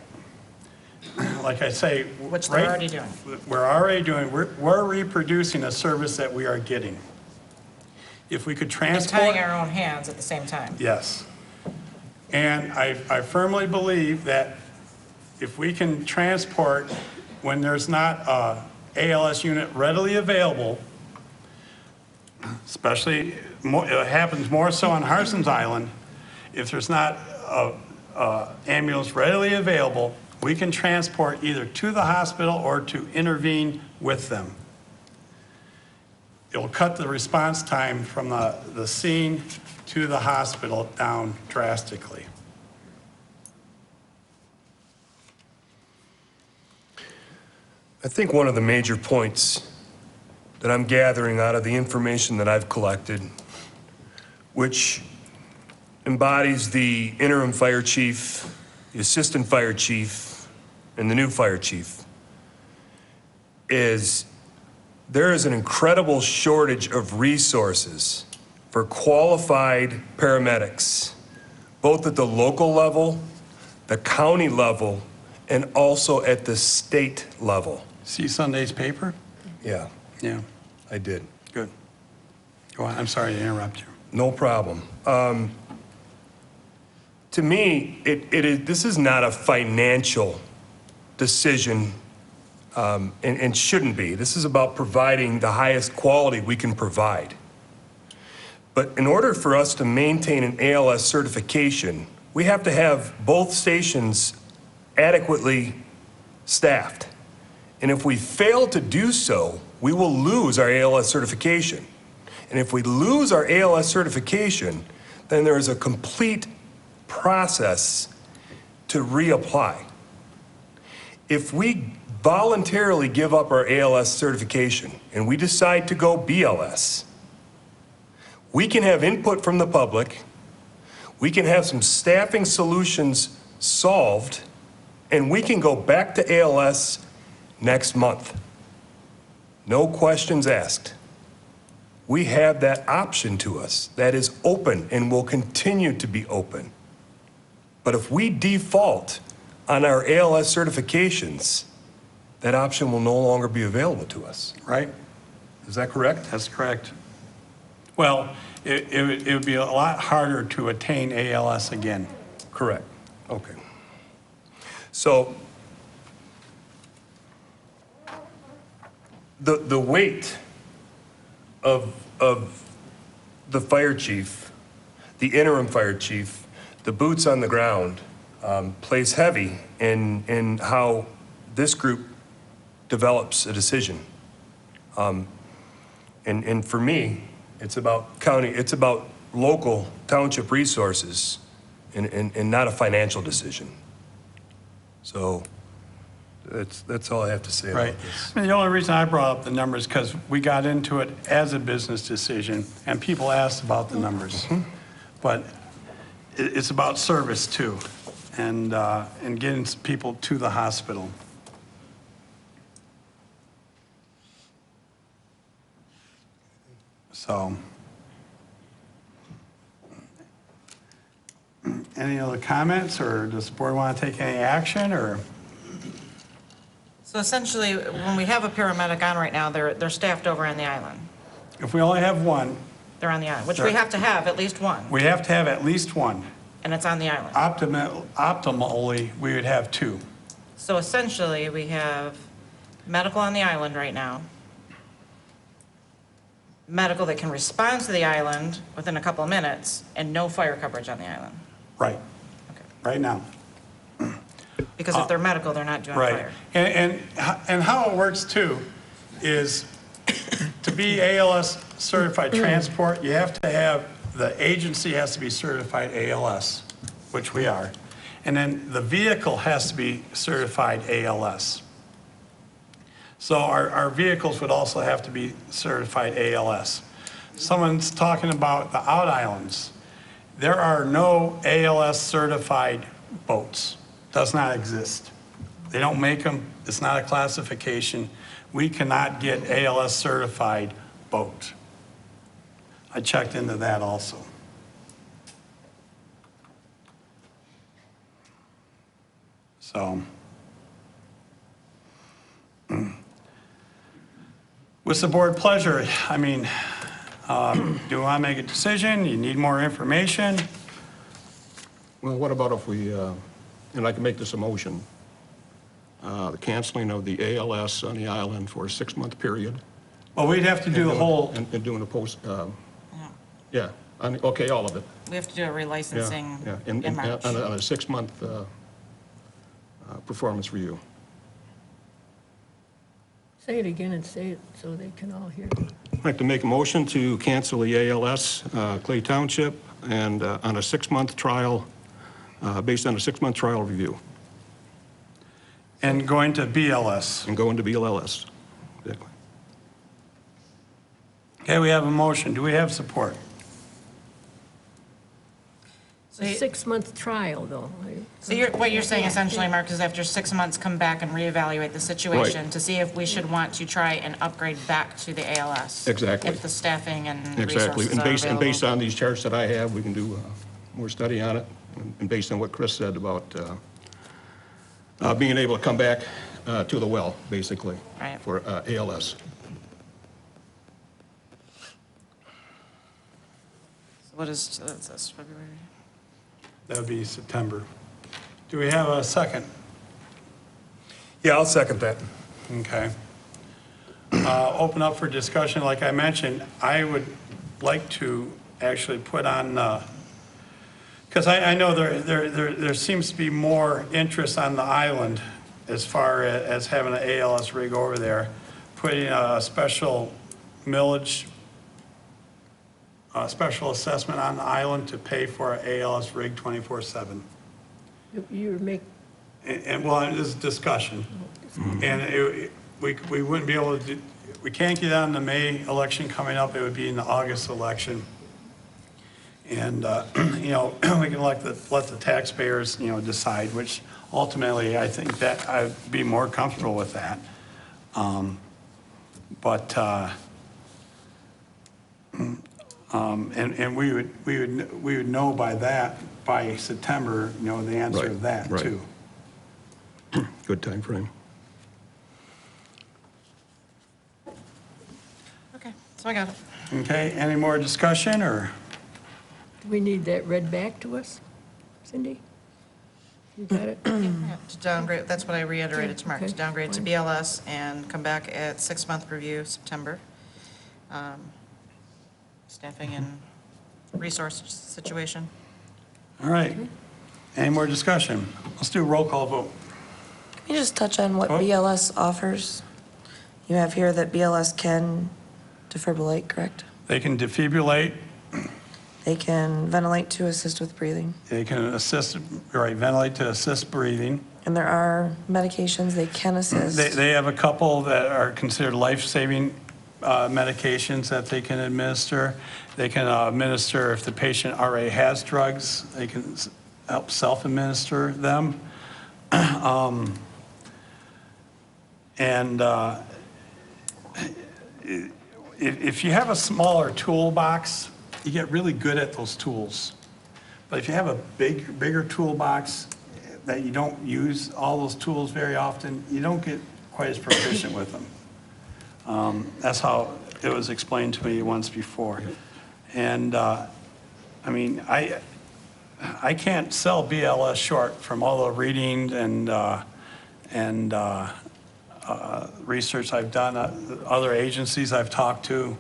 Like I say. Which they're already doing. We're already doing, we're reproducing a service that we are getting. If we could And transport. tying our own hands at the same time. Yes. And I firmly believe that if we can transport when there's not a ALS unit readily available, especially, it happens more so on Harson's Island, if there's not a ambulance readily available, we can transport either to the hospital or to intervene with them. It will cut the response time from the scene to the hospital down drastically. I think one of the major points that I'm gathering out of the information that I've collected, which embodies the interim fire chief, the assistant fire chief, and the new fire chief, is there is an incredible shortage of resources for qualified paramedics, both at the local level, the county level, and also at the state level. See Sunday's paper? Yeah, Yeah, I did. good. Go on, I'm sorry to interrupt you. No problem. To me, this is not a financial decision, and shouldn't be. This is about providing the highest quality we can provide. But in order for us to maintain an ALS certification, we have to have both stations adequately staffed. And if we fail to do so, we will lose our ALS certification. And if we lose our ALS certification, then there is a complete process to reapply. If we voluntarily give up our ALS certification and we decide to go BLS, we can have input from the public, we can have some staffing solutions solved, and we can go back to ALS next month. no questions asked. We have that option to us. That is open and will continue to be open. But if we default on our ALS certifications, that option will no longer be available to us. Right? Is that correct? That's correct. Well, it would be a lot harder to attain ALS again. Correct. Okay. So the weight of the fire chief, the interim fire chief, the boots on the ground, plays heavy in how this group develops a decision. And for me, it's about county, it's about local township resources and not a financial decision. So that's all I have to say Right. about this. I mean, the only reason I brought up the numbers because we got into it as a business decision and people asked about the numbers. But it's about service too and getting people to the hospital. So, any other comments, or does the board want to take any action, or? So essentially, when we have a paramedic on right now, they're staffed over on the island. If we only have one, They're on the island, which we have to have at least one, we have to have at least one. and it's on the island. Optimally, we would have two. So essentially, we have medical on the island right now, medical that can respond to the island within a couple of minutes, and no fire coverage on the island. Right, Okay. right now. Because if they're medical, they're not doing Right. fire. And how it works too is to be ALS certified transport, you have to have, the agency has to be certified ALS, which we are. And then the vehicle has to be certified ALS. So our vehicles would also have to be certified ALS. Someone's talking about the out islands. There are no ALS certified boats. Does not exist. They don't make them. It's not a classification. We cannot get ALS certified boat. I checked into that also. So, what's the board pleasure? I mean, do you want to make a decision? You need more information? Well, what about if we, and I can make this a motion, the canceling of the ALS on the island for a 6-month period? Well, we'd have to do the whole, And doing a post, Yeah. yeah, okay, all of it. We have to do a Yeah, relicensing yeah. in March. On a 6-month performance review. Say it again and say it so they can all hear. I'd like to make a motion to cancel the ALS Clay Township and on a 6-month trial, based on a 6-month trial review, and going to BLS. and go into BLS. Exactly. Okay, we have a motion. Do we have support? A 6-month trial, though. So what you're saying essentially, Mark, is after 6 months, come back and reevaluate the situation Right. to see if we should want to try and upgrade back to the ALS. Exactly. If the staffing and Exactly. resources And are based available. on these charts that I have, we can do more study on it, and based on what Chris said about being able to come back to the well, basically, Right. for ALS. So what is, that's this, February? That would be September. Do we have a second? Yeah, I'll second that. Okay. Open up for discussion. Like I mentioned, I would like to actually put on, because I know there seems to be more interest on the island as far as having an ALS rig over there, putting a special millage, a special assessment on the island to pay for an ALS rig 24/7. You make, And well, this is discussion. And we wouldn't be able to do, we can't get on the May election coming up, it would be in the August election. And, you know, we can let the taxpayers, you know, decide, which ultimately I think that I'd be more comfortable with that. But, and we would know by September, the answer to Right, that right. too. Good time frame. Okay, so I got it. Okay, any more discussion or? Do we need that read back to us? Cindy? You got it? Yeah, to downgrade, that's what I reiterated to Mark, to Okay, downgrade to fine. BLS and come back at 6-month review, September. Staffing and resource situation. All right. Any more discussion? Let's do a roll call vote. Can you just touch on what Oh. BLS offers? You have here that BLS can defibrillate, correct? They can defibrillate, They can ventilate to assist with breathing. they can assist, right, ventilate to assist breathing. And there are medications they can assist. They have a couple that are considered life-saving medications that they can administer. They can administer, if the patient already has drugs, they can help self-administer them. And if you have a smaller toolbox, you get really good at those tools. But if you have a bigger toolbox that you don't use all those tools very often, you don't get quite as proficient with them. That's how it was explained to me once before. And, I mean, I can't sell BLS short from all the reading and research I've done, other agencies I've talked to.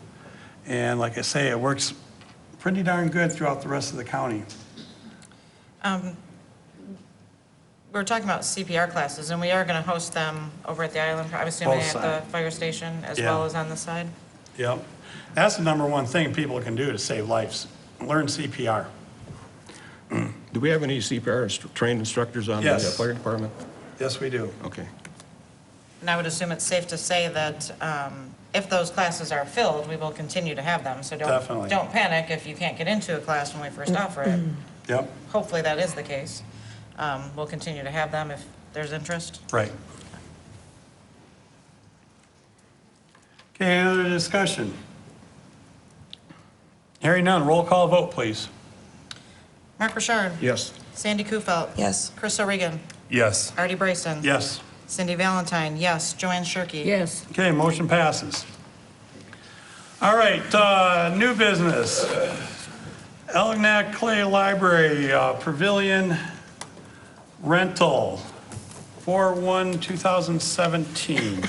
And like I say, it works pretty darn good throughout the rest of the county. We're talking about CPR classes, and we are going to host them over at the island, I'm assuming Both at sides. the fire station as Yeah. well as on this side? Yep. That's the number one thing people can do to save lives. Learn CPR. Do we have any CPR trained instructors on the Yes. fire department? Yes, we do. Okay. And I would assume it's safe to say that if those classes are filled, we will continue to have them. So Definitely. don't panic if you can't get into a class when we first offer it. Yep, Hopefully that is the case. We'll continue to have them if there's interest. right. Okay, any other discussion? Hearing none, roll call vote, please. Mark Richard. Yes. Sandy Kufelt. Yes. Chris O'Regan. Yes. Artie Bryson. Yes. Cindy Valentine, yes. Joanne Shirkey. Yes. Okay, motion passes. All right, new business. Elginak Clay Library Pavilion rental, 4/1/2017.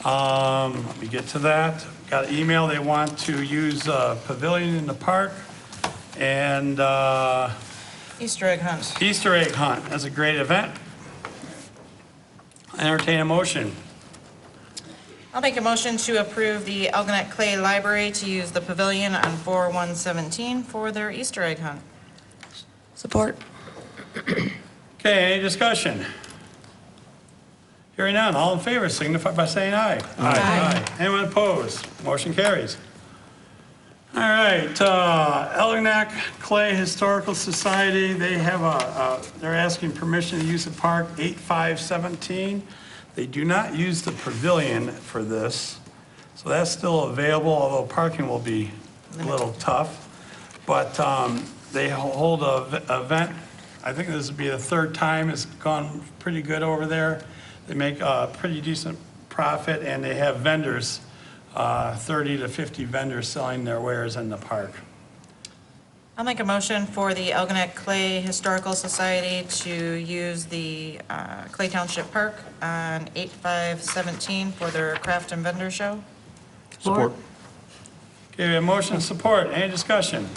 Let me get to that. Got an email, they want to use pavilion in the park and Easter egg hunt. Easter egg hunt. That's a great event. Entertain a motion. I'll make a motion to approve the Elginak Clay Library to use the pavilion on 4/1/17 for their Easter egg hunt. Support. Okay, any discussion? Hearing none, all in favor signify by saying aye. Aye. Anyone opposed? Motion carries. All right, Elginak Clay Historical Society, they have they're asking permission to use the park 8/5/17. They do not use the pavilion for this, so that's still available, although parking will be a little tough. But they hold an event, I think this would be the third time, it's gone pretty good over there. They make a pretty decent profit, and they have vendors, 30 to 50 vendors selling their wares in the park. I'll make a motion for the Elginak Clay Historical Society to use the Clay Township Park on 8/5/17 for their craft and vendor show. Support. Okay, we have motion and support. Any discussion?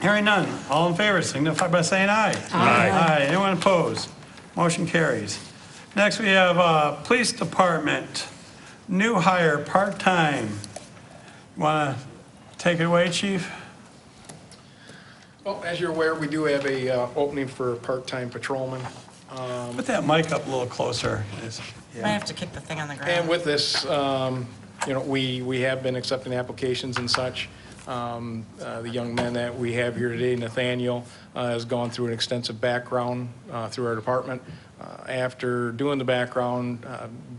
Hearing none. All in favor signify by saying aye. Aye. Anyone opposed? Motion carries. Next, we have Police Department, new hire, part-time. Want to take it away, Chief? Well, as you're aware, we do have a opening for part-time patrolman. Put that mic up a little closer. Might have to kick the thing on the ground. And with this, we have been accepting applications and such. The young man that we have here today, Nathaniel, has gone through an extensive background through our department. After doing the background,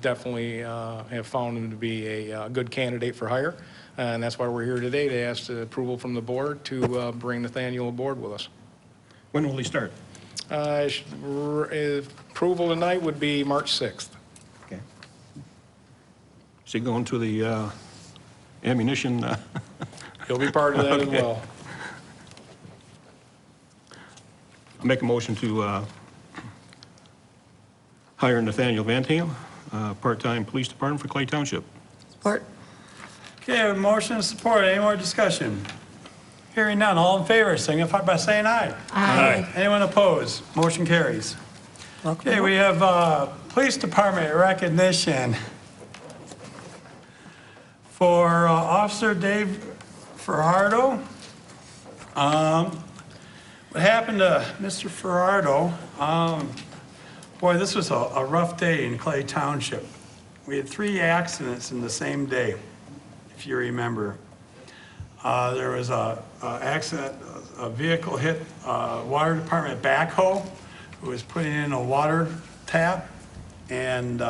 definitely have found him to be a good candidate for hire. And that's why we're here today, to ask the approval from the board to bring Nathaniel aboard with us. When will he start? Approval tonight would be March 6th. Okay. Is he going to the ammunition? He'll be part of that as Okay. well. I'll make a motion to hire Nathaniel Van Tail, part-time police department for Clay Township. Support. Okay, motion and support. Any more discussion? Hearing none. All in favor, signify by saying aye. Aye. Anyone opposed? Motion carries. Welcome. Okay, we have police department recognition for Officer Dave Ferrardo. What happened to Mr. Ferrardo, boy, this was a rough day in Clay Township. We had 3 accidents in the same day, if you remember. There was a accident, a vehicle hit a water department backhoe who was putting in a water tap, and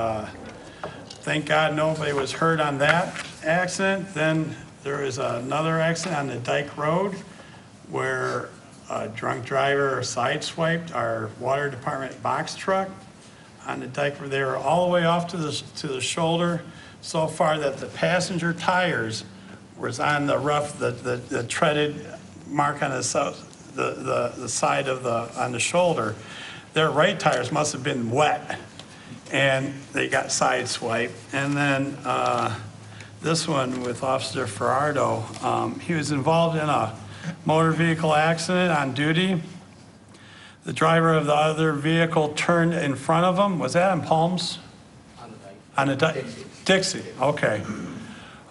thank God nobody was hurt on that accident. Then there was another accident on the Dyke Road where a drunk driver sideswiped our water department box truck on the Dyke Road. They were all the way off to the shoulder, so far that the passenger tires was on the rough, the treaded mark on the side of on the shoulder. Their right tires must have been wet, and they got sideswiped. And then this one with Officer Ferrardo, he was involved in a motor vehicle accident on duty. The driver of the other vehicle turned in front of him. Was that on Palms? On the Dyke. Dixie, okay.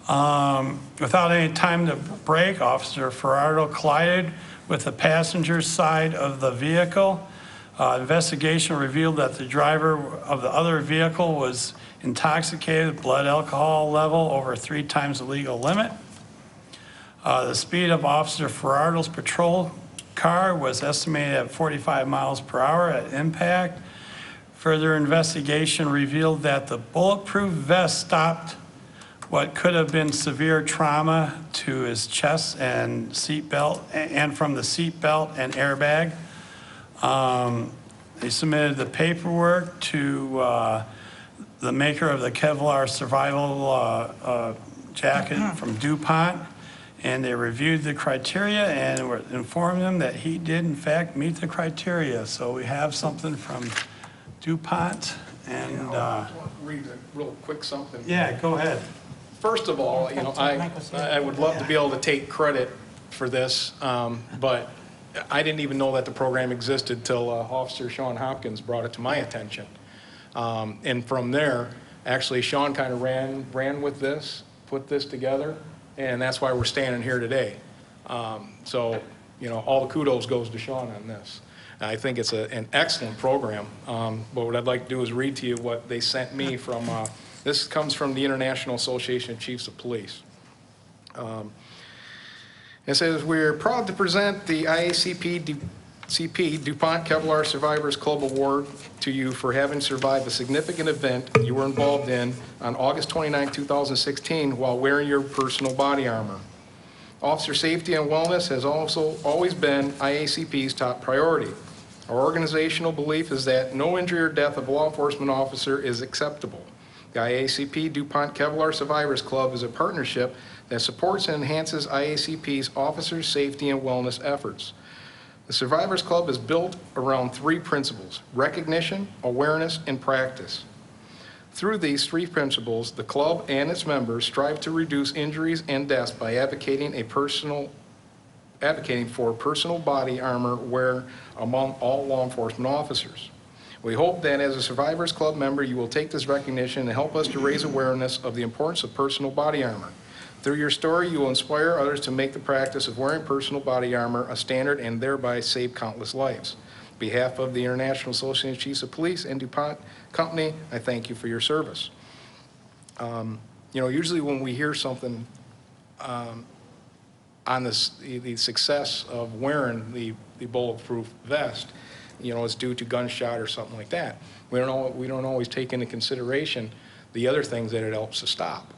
Without any time to brake, Officer Ferrardo collided with the passenger side of the vehicle. Investigation revealed that the driver of the other vehicle was intoxicated, blood alcohol level over 3 times the legal limit. The speed of Officer Ferrardo's patrol car was estimated at 45 miles per hour at impact. Further investigation revealed that the bulletproof vest stopped what could have been severe trauma to his chest and seatbelt, and from the seatbelt and airbag. They submitted the paperwork to the maker of the Kevlar survival jacket from DuPont, and they reviewed the criteria and were informed him that he did in fact meet the criteria. So we have something from DuPont, and I want to read a real quick something. yeah, go ahead. First of all, you know, I would love to be able to take credit for this, but I didn't even know that the program existed till Officer Sean Hopkins brought it to my attention. And from there, actually, Sean kind of ran with this, put this together, and that's why we're standing here today. So, you know, all the kudos goes to Sean on this. I think it's an excellent program, but what I'd like to do is read to you what they sent me from, this comes from the International Association of Chiefs of Police. It says, we're proud to present the IACP DuPont Kevlar Survivors Club Award to you for having survived a significant event you were involved in on August 29, 2016 while wearing your personal body armor. Officer safety and wellness has also always been IACP's top priority. Our organizational belief is that no injury or death of a law enforcement officer is acceptable. The IACP DuPont Kevlar Survivors Club is a partnership that supports and enhances IACP's officers' safety and wellness efforts. The Survivors Club is built around 3 principles: recognition, awareness, and practice. Through these 3 principles, the club and its members strive to reduce injuries and deaths by advocating for personal body armor wear among all law enforcement officers. We hope that as a Survivors Club member, you will take this recognition and help us to raise awareness of the importance of personal body armor. Through your story, you will inspire others to make the practice of wearing personal body armor a standard and thereby save countless lives. On behalf of the International Association of Chiefs of Police and DuPont Company, I thank you for your service. You know, usually when we hear something on this, the success of wearing the bulletproof vest, you know, is due to gunshot or something like that. We don't always take into consideration the other things that it helps to stop.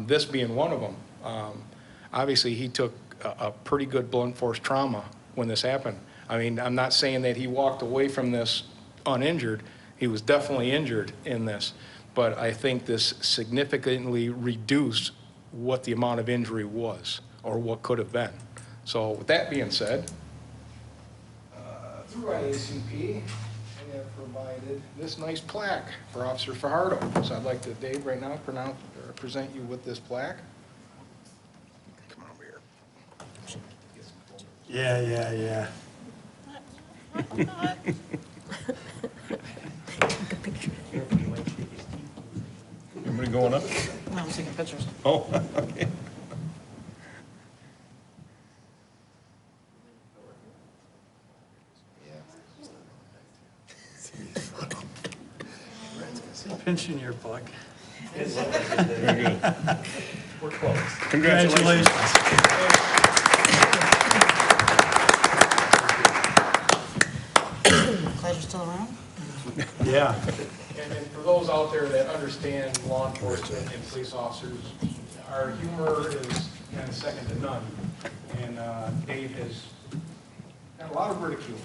This being one of them. Obviously, he took a pretty good blunt force trauma when this happened. I mean, I'm not saying that he walked away from this uninjured. He was definitely injured in this. But I think this significantly reduced what the amount of injury was, or what could have been. So with that being said, through IACP, we have provided this nice plaque for Officer Fajardo. So I'd like to, Dave, right now, present you with this plaque. Come on over here. Yeah. Everybody going up? No, I'm taking pictures. Oh, okay. Pinching your buck. Very good. We're close. Congratulations. Glad you're still around. Yeah. And for those out there that understand law enforcement and police officers, our humor is kind of second to none. And Dave has got a lot of ridicule.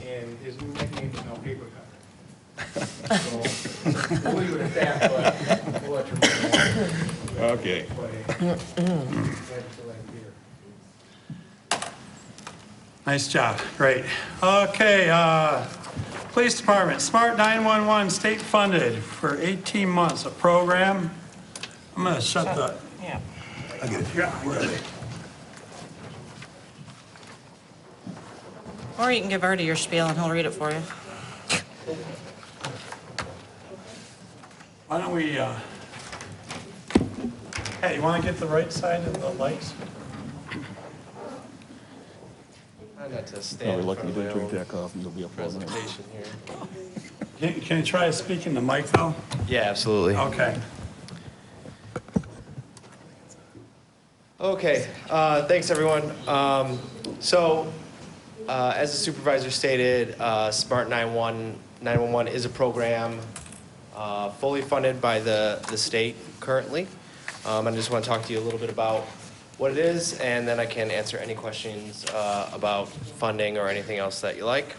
And his new nickname is No Paper Cutter. So we'll leave it at that, but we'll let you know. Okay. Nice job, great. Okay, Police Department, Smart 911, state funded for 18 months, a program. I'm gonna shut the, Yeah. where are they? Or you can give Artie your spiel and he'll read it for you. Why don't we, hey, you wanna get the right side of the lights? Try not to stand in front of my own that coffee, you'll be up all night. presentation here. Can you try to speak in the mic though? Yeah, absolutely. Okay. Okay, thanks everyone. As the supervisor stated, Smart 911 is a program fully funded by the state currently. I just want to talk to you a little bit about what it is, and then I can answer any questions about funding or anything else that you like.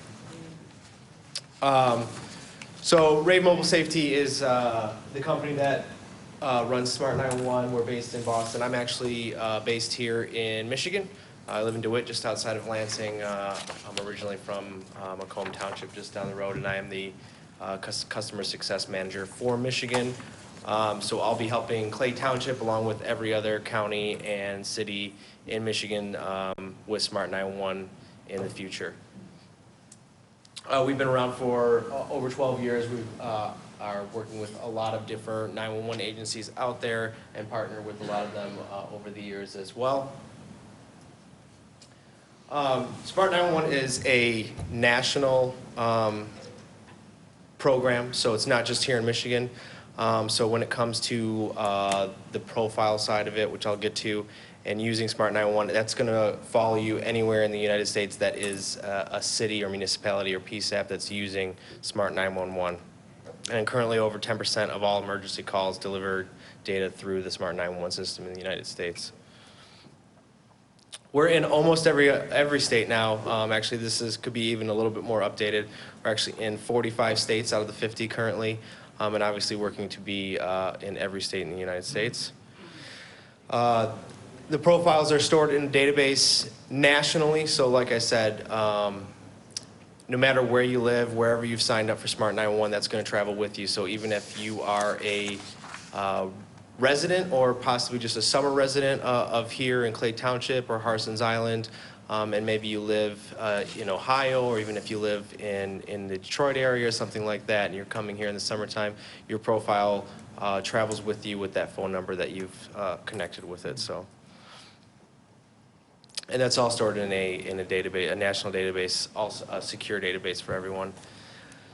So Rave Mobile Safety is the company that runs Smart 911. We're based in Boston. I'm actually based here in Michigan. I live in DeWitt, just outside of Lansing. I'm originally from Macomb Township, just down the road, and I am the customer success manager for Michigan. So I'll be helping Clay Township along with every other county and city in Michigan with Smart 911 in the future. We've been around for over 12 years. We are working with a lot of different 911 agencies out there and partner with a lot of them over the years as well. Smart 911 is a national program, so it's not just here in Michigan. So when it comes to the profile side of it, which I'll get to, and using Smart 911, that's going to follow you anywhere in the United States that is a city or municipality or PSAP that's using Smart 911. And currently over 10% of all emergency calls deliver data through the Smart 911 system in the United States. We're in almost every state now. Actually, could be even a little bit more updated. We're actually in 45 states out of the 50 currently, and obviously working to be in every state in the United States. The profiles are stored in a database nationally, so like I said, no matter where you live, wherever you've signed up for Smart 911, that's going to travel with you. So even if you are a resident or possibly just a summer resident of here in Clay Township or Harson's Island, and maybe you live in Ohio, or even if you live in the Detroit area or something like that, and you're coming here in the summertime, your profile travels with you with that phone number that you've connected with it. So, and that's all stored in a database, a national database, also a secure database for everyone.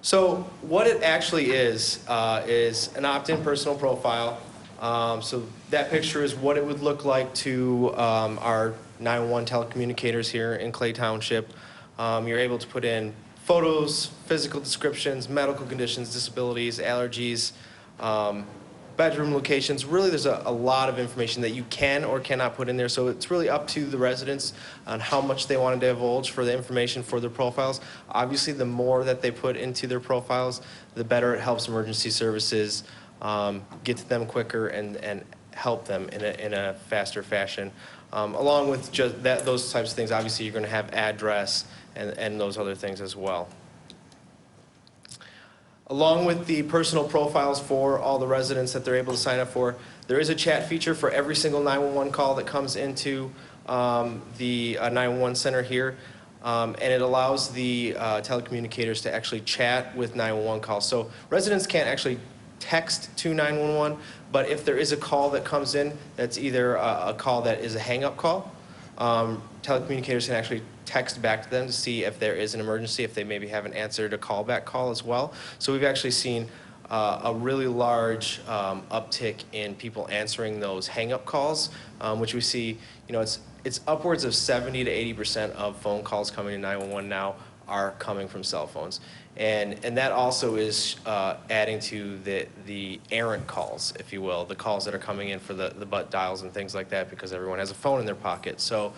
So what it actually is an opt-in personal profile. So that picture is what it would look like to our 911 telecommunicators here in Clay Township. You're able to put in photos, physical descriptions, medical conditions, disabilities, allergies, bedroom locations. Really, there's a lot of information that you can or cannot put in there. So it's really up to the residents on how much they want to divulge for the information for their profiles. Obviously, the more that they put into their profiles, the better it helps emergency services get to them quicker and help them in a faster fashion. Along with just those types of things, obviously, you're going to have address and those other things as well. Along with the personal profiles for all the residents that they're able to sign up for, there is a chat feature for every single 911 call that comes into the 911 center here. And it allows the telecommunicators to actually chat with 911 calls. So residents can't actually text to 911, but if there is a call that comes in that's either a call that is a hang-up call, telecommunicators can actually text back to them to see if there is an emergency, if they maybe haven't answered a callback call as well. So we've actually seen a really large uptick in people answering those hang-up calls, which we see, it's upwards of 70 to 80% of phone calls coming to 911 now are coming from cell phones. And that also is adding to the errant calls, if you will, the calls that are coming in for the butt dials and things like that because everyone has a phone in their pocket. So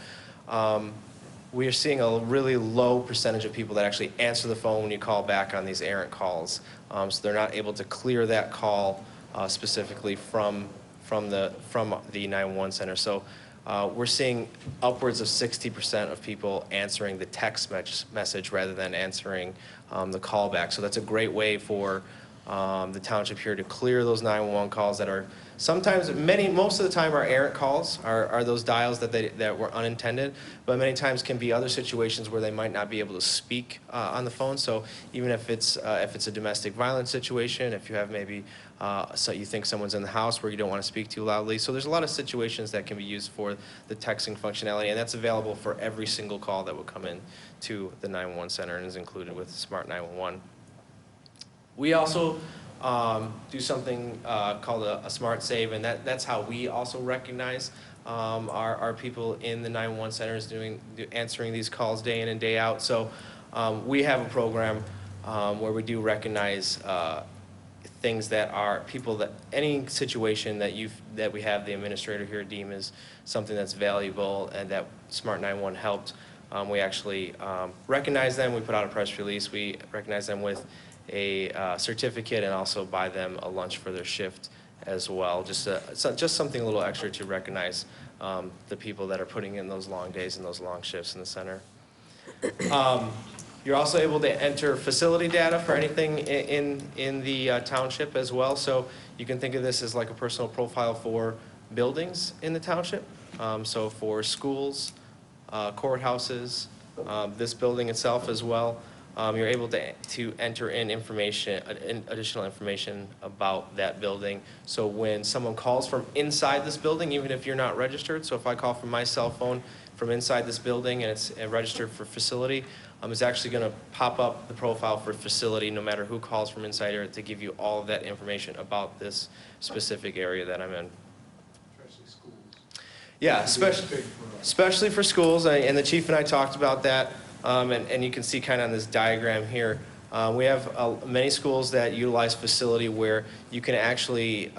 we are seeing a really low percentage of people that actually answer the phone when you call back on these errant calls. So they're not able to clear that call specifically from the 911 center. So we're seeing upwards of 60% of people answering the text message rather than answering the callback. So that's a great way for the township here to clear those 911 calls that are sometimes, most of the time, are errant calls, are those dials that were unintended, but many times can be other situations where they might not be able to speak on the phone. So even if it's a domestic violence situation, if you have maybe so you think someone's in the house where you don't want to speak too loudly. So there's a lot of situations that can be used for the texting functionality, and that's available for every single call that will come in to the 911 center and is included with Smart 911. We also do something called a smart save, and that's how we also recognize our people in the 911 centers answering these calls day in and day out. So we have a program where we do recognize things that are people that any situation that we have the administrator here deem as something that's valuable and that Smart 911 helped. We actually recognize them. We put out a press release. We recognize them with a certificate and also buy them a lunch for their shift as well. Just something a little extra to recognize the people that are putting in those long days and those long shifts in the center. You're also able to enter facility data for anything in the township as well. So you can think of this as like a personal profile for buildings in the township. So for schools, courthouses, this building itself as well. You're able to enter in additional information about that building. So when someone calls from inside this building, even if you're not registered, so if I call from my cell phone from inside this building and it's registered for facility, it's actually going to pop up the profile for facility no matter who calls from inside here to give you all of that information about this specific area that I'm in. Yeah, especially for schools, and the chief and I talked about that. And you can see kind of on this diagram here, we have many schools that utilize facility where you can actually,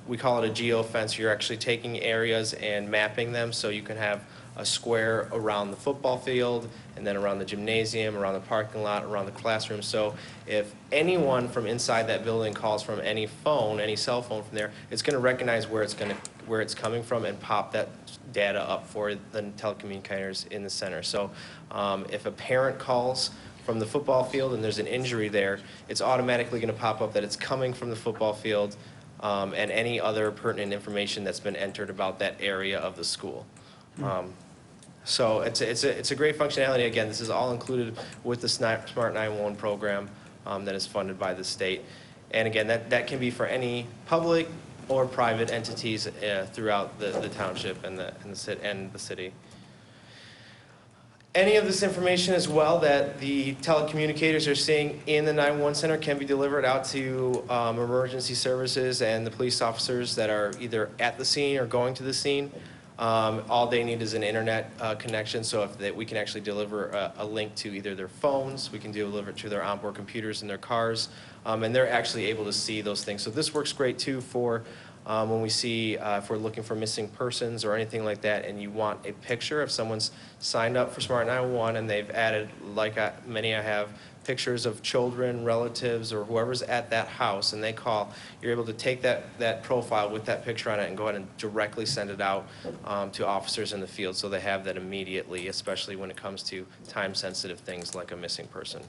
we call it a geofence. You're actually taking areas and mapping them so you can have a square around the football field and then around the gymnasium, around the parking lot, around the classroom. So if anyone from inside that building calls from any phone, any cell phone from there, it's going to recognize where it's coming from and pop that data up for the telecommunicators in the center. So if a parent calls from the football field and there's an injury there, it's automatically going to pop up that it's coming from the football field and any other pertinent information that's been entered about that area of the school. So it's a great functionality. Again, this is all included with the Smart 911 program that is funded by the state. And again, that can be for any public or private entities throughout the township and the city. Any of this information as well that the telecommunicators are seeing in the 911 center can be delivered out to emergency services and the police officers that are either at the scene or going to the scene. All they need is an internet connection, so we can actually deliver a link to either their phones, we can deliver it to their onboard computers in their cars, and they're actually able to see those things. So this works great too for when we see, if we're looking for missing persons or anything like that, and you want a picture if someone's signed up for Smart 911 and they've added, like many I have, pictures of children, relatives, or whoever's at that house, and they call, you're able to take that profile with that picture on it and go ahead and directly send it out to officers in the field so they have that immediately, especially when it comes to time-sensitive things like a missing person.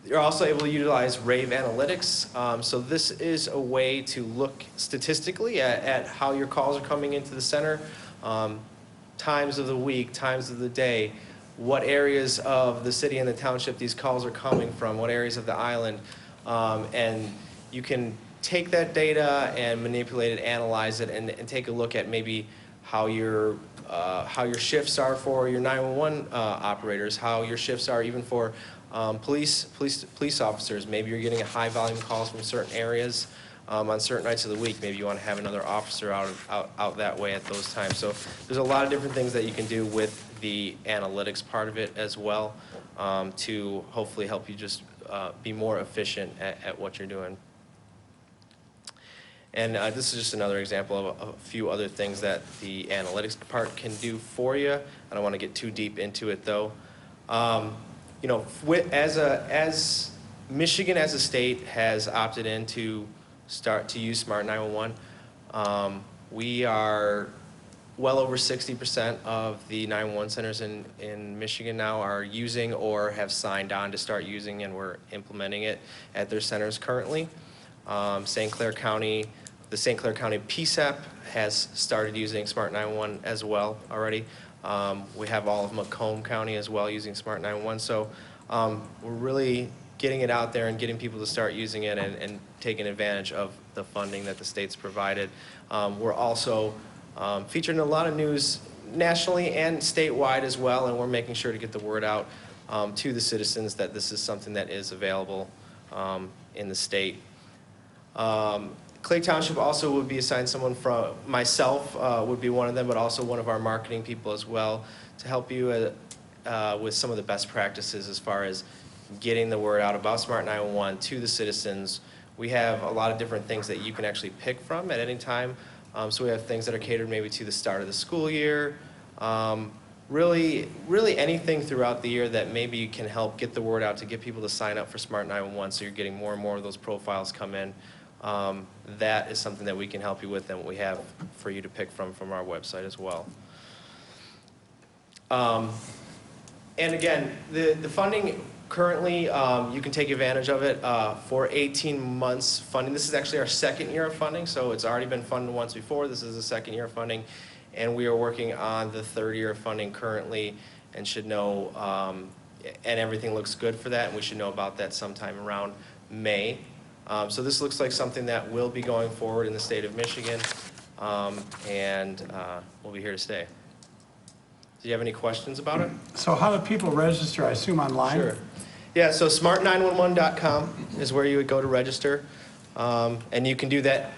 You're also able to utilize rave analytics. So this is a way to look statistically at how your calls are coming into the center, times of the week, times of the day, what areas of the city and the township these calls are coming from, what areas of the island, and you can take that data and manipulate it, analyze it, and take a look at maybe how your shifts are for your 911 operators, how your shifts are even for police officers. Maybe you're getting a high volume calls from certain areas on certain nights of the week. Maybe you want to have another officer out that way at those times. So there's a lot of different things that you can do with the analytics part of it as well to hopefully help you just be more efficient at what you're doing. And this is just another example of a few other things that the analytics part can do for you. I don't want to get too deep into it though. You know, as Michigan as a state has opted in to start to use Smart 911, we are well over 60% of the 911 centers in Michigan now are using or have signed on to start using, and we're implementing it at their centers currently. St. Clair County, the St. Clair County PSAP has started using Smart 911 as well already. We have all of Macomb County as well using Smart 911. So we're really getting it out there and getting people to start using it and taking advantage of the funding that the state's provided. We're also featured in a lot of news nationally and statewide as well, and we're making sure to get the word out to the citizens that this is something that is available in the state. Clay Township also would be assigned someone from, myself would be one of them, but also one of our marketing people as well to help you with some of the best practices as far as getting the word out about Smart 911 to the citizens. We have a lot of different things that you can actually pick from at any time. So we have things that are catered maybe to the start of the school year. Really anything throughout the year that maybe you can help get the word out to get people to sign up for Smart 911 so you're getting more and more of those profiles come in. That is something that we can help you with and we have for you to pick from our website as well. And again, the funding currently, you can take advantage of it for 18 months funding. This is actually our second year of funding, so it's already been funded once before. This is the second year of funding, and we are working on the third year of funding currently and should know, and everything looks good for that, and we should know about that sometime around May. So this looks like something that will be going forward in the state of Michigan, and we'll be here to stay. Do you have any questions about it? So how do people register? I assume online? Sure. Yeah, so smart911.com is where you would go to register, and you can do that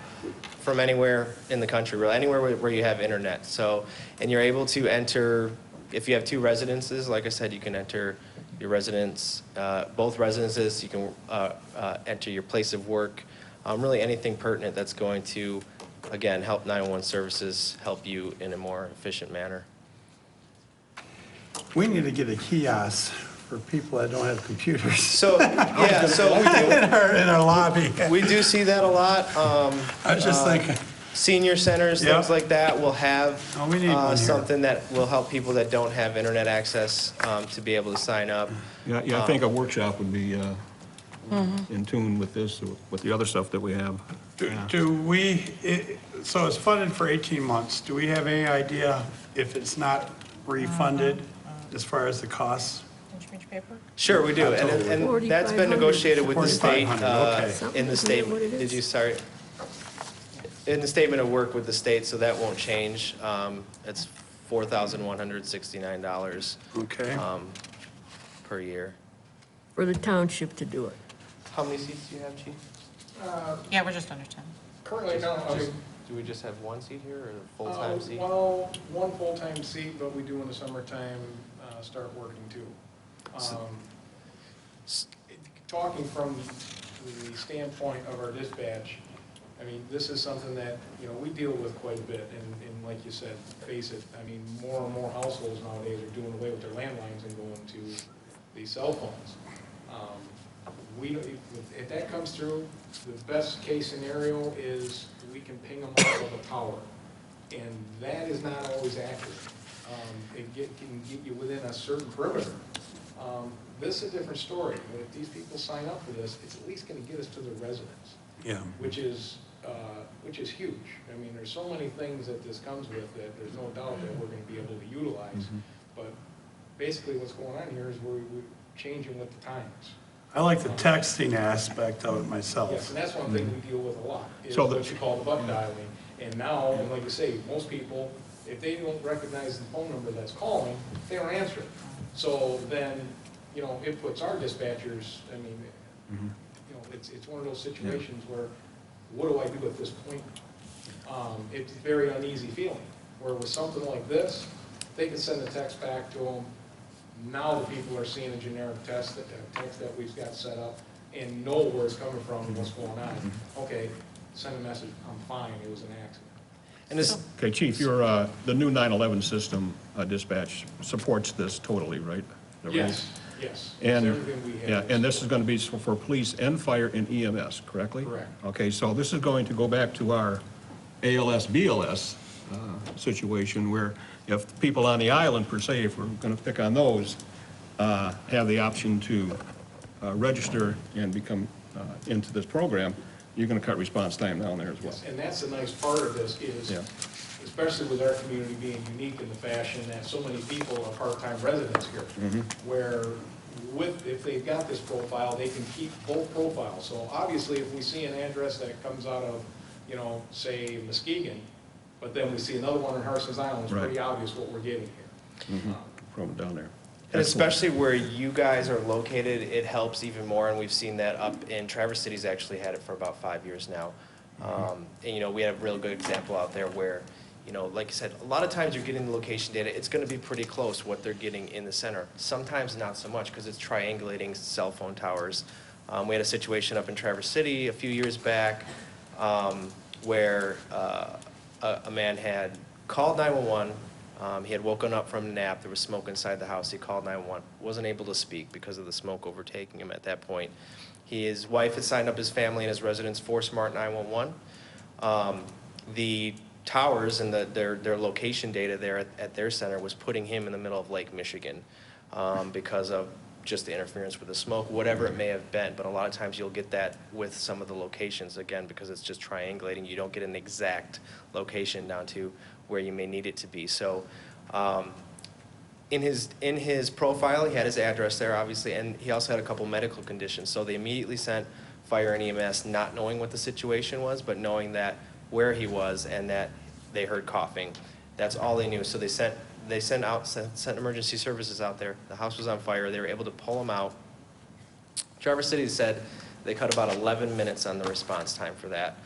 from anywhere in the country, really, anywhere where you have internet. So, and you're able to enter, if you have two residences, like I said, you can enter your residence, both residences. You can enter your place of work, really anything pertinent that's going to, again, help 911 services help you in a more efficient manner. We need to get a kiosk for people that don't have computers. So, yeah, so we do. In our lobby. We do see that a lot. I was just thinking. Senior centers, Yep. things like that, will have we need one here. something that will help people that don't have internet access to be able to sign up. Yeah, I think a workshop would be in tune with this, with the other stuff that we have. So it's funded for 18 months. Do we have any idea if it's not refunded as far as the costs? Sure, we do, and that's been negotiated with the state, $4,500, okay. in the state. Did you, sorry? in the statement of work with the state, so that won't change. It's $4,169 Okay. per year. For the township to do it. How many seats do you have, Chief? Yeah, we're just under 10. Currently, no, I mean, Do we just have one seat here or a full-time seat? well, one full-time seat, but we do in the summertime start working too. Talking from the standpoint of our dispatch, I mean, this is something that, you know, we deal with quite a bit, and like you said, face it, I mean, more and more households nowadays are doing away with their landlines and going to these cell phones. If that comes through, the best case scenario is we can ping them off of a tower, and that is not always accurate. It can get you within a certain perimeter. This is a different story. If these people sign up for this, it's at least going to get us to the residents. Yeah. Which is huge. I mean, there's so many things that this comes with that there's no doubt that we're going to be able to utilize. But basically what's going on here is we're changing with the times. I like the texting aspect of it myself. Yes, and that's one thing we deal with a lot, is So what you call the butt dialing. And now, and like you say, most people, if they don't recognize the phone number that's calling, they don't answer it. So then, you know, it puts our dispatchers, I mean, you know, it's one of those situations where, what do I do at this point? It's a very uneasy feeling, where with something like this, they can send a text back to them. Now the people are seeing a generic text that we've got set up and know where it's coming from and what's going on. Okay, send a message, I'm fine, it was an accident. And this, Okay, Chief, your, the new 911 system dispatch supports this totally, right? Yes, yes. It's And, everything we have. yeah, and this is going to be for police and fire and EMS, correctly? Correct. Okay, so this is going to go back to our ALS, BLS situation where if people on the island, per se, if we're going to pick on those, have the option to register and become into this program, you're going to cut response time down there as well. And that's the nice part of this is, Yeah. especially with our community being unique in the fashion that so many people are part-time residents here, where if they've got this profile, they can keep both profiles. So obviously, if we see an address that comes out of, you know, say Muskegon, but then we see another one in Harson's Island, it's pretty obvious what we're getting here. From down there. and especially where you guys are located, it helps even more, and we've seen that up in Traverse City's actually had it for about 5 years now. And, you know, we have a real good example out there where, you know, like I said, a lot of times you're getting the location data, it's gonna be pretty close what they're getting in the center. Sometimes not so much, because it's triangulating cell phone towers. We had a situation up in Traverse City a few years back, where a man had called 911. He had woken up from a nap, there was smoke inside the house, he called 911, wasn't able to speak because of the smoke overtaking him at that point. His wife had signed up his family and his residents for Smart 911. The towers and their location data there at their center was putting him in the middle of Lake Michigan because of just the interference with the smoke, whatever it may have been. But a lot of times you'll get that with some of the locations, again, because it's just triangulating. You don't get an exact location down to where you may need it to be. So in his profile, he had his address there, obviously, and he also had a couple medical conditions. So they immediately sent fire and EMS, not knowing what the situation was, but knowing that where he was and that they heard coughing. That's all they knew. So they sent emergency services out there. The house was on fire. They were able to pull him out. Traverse City said they cut about 11 minutes on the response time for that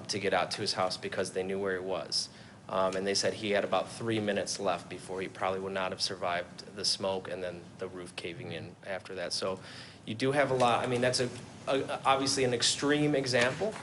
to get out to his house because they knew where he was. And they said he had about 3 minutes left before he probably would not have survived the smoke and then the roof caving in after that. So you do have a lot. I mean, that's obviously an extreme example.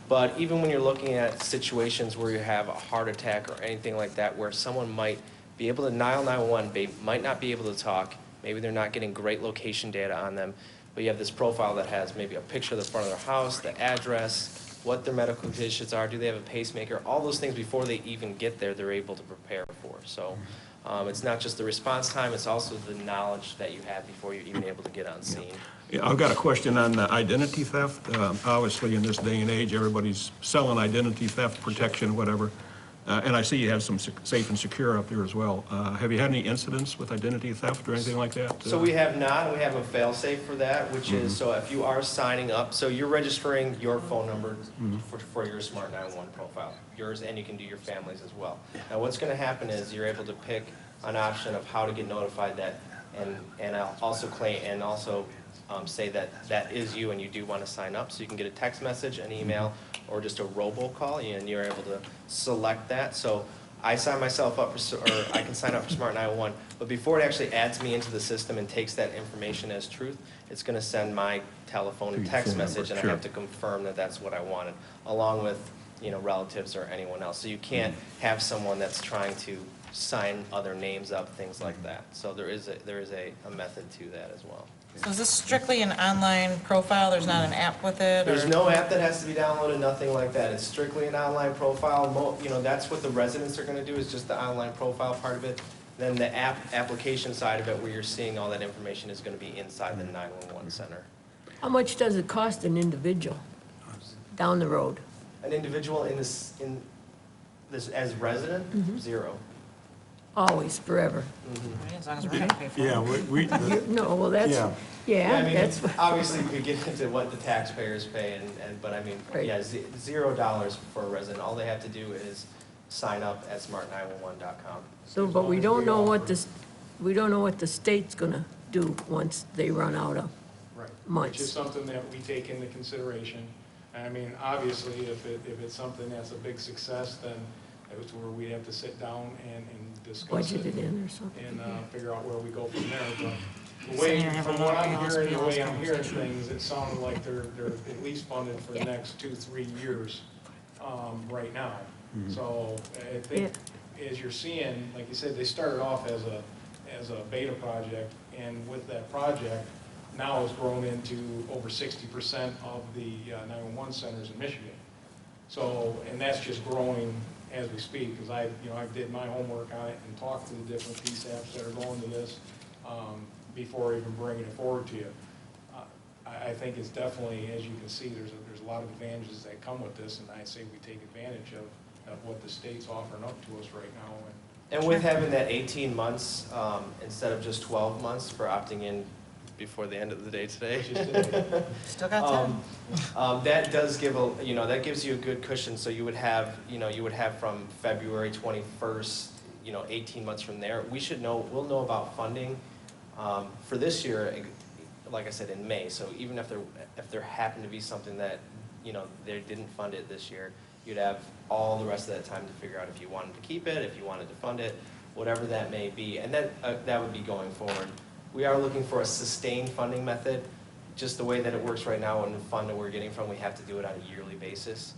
But even when you're looking at situations where you have a heart attack or anything like that, where someone might be able to dial 911, they might not be able to talk, maybe they're not getting great location data on them, but you have this profile that has maybe a picture of the front of their house, the address, what their medical conditions are, do they have a pacemaker, all those things before they even get there, they're able to prepare for. So it's not just the response time, it's also the knowledge that you have before you're even able to get on scene. Yeah, I've got a question on identity theft. Obviously, in this day and age, everybody's selling identity theft protection, whatever. And I see you have some safe and secure up there as well. Have you had any incidents with identity theft or anything like that? So we have not, we have a fail-safe for that, which is, so if you are signing up, so you're registering your phone number for your Smart 911 profile, yours, and you can do your family's as well. Now, what's gonna happen is you're able to pick an option of how to get notified that, and I'll also claim, and also say that that is you and you do wanna sign up, so you can get a text message, an email, or just a robocall, and you're able to select that. So I sign myself up for, or I can sign up for Smart 911, but before it actually adds me into the system and takes that information as truth, it's gonna send my telephone and text message, and I have to confirm that that's what I wanted, along with, you know, relatives or anyone else. So you can't have someone that's trying to sign other names up, things like that. So there is a method to that as well. So is this strictly an online profile? There's not an app with it? There's or- no app that has to be downloaded, nothing like that. It's strictly an online profile. You know, that's what the residents are gonna do, is just the online profile part of it. Then the application side of it, where you're seeing all that information, is gonna be inside the 911 center. How much does it cost an individual down the road? An individual in this, as resident, zero. Always, forever? As long as we're gonna pay for it. Yeah, No, well, that's, I yeah, mean, that's, obviously, we get into what the taxpayers pay, but I mean, Right. yeah, $0 for a resident. All they have to do is sign up at smart911.com. so, but we don't know what this, we don't know what the state's gonna do once they run out of Right. months. Which is something that we take into consideration. I mean, obviously, if it's something that's a big success, then it's where we have to sit down and discuss Budget it it in or something. and figure out where we go from there. But the So way, you're having from what I'm another hearing, the way I'm hospital hearing conversation. things, it sounded like they're at least funded for the next 2-3 years right now. So I think, as you're seeing, like you said, they started off as a beta project, and with that project, now it's grown into over 60% of the 911 centers in Michigan. So, and that's just growing as we speak, because I did my homework on it and talked to the different PSAPs that are going to this before even bringing it forward to you. I think it's definitely, as you can see, there's a lot of advantages that come with this, and I say we take advantage of what the state's offering up to us right now. And with having that 18 months, instead of just 12 months for opting in before the end of the day today. Still got time. That does give that gives you a good cushion, so you would have from February 21st, 18 months from there. We'll know about funding for this year, like I said, in May. So even if there happened to be something that, they didn't fund it this year, you'd have all the rest of that time to figure out if you wanted to keep it, if you wanted to fund it, whatever that may be. And that would be going forward. We are looking for a sustained funding method. Just the way that it works right now, and the fund that we're getting from, we have to do it on a yearly basis.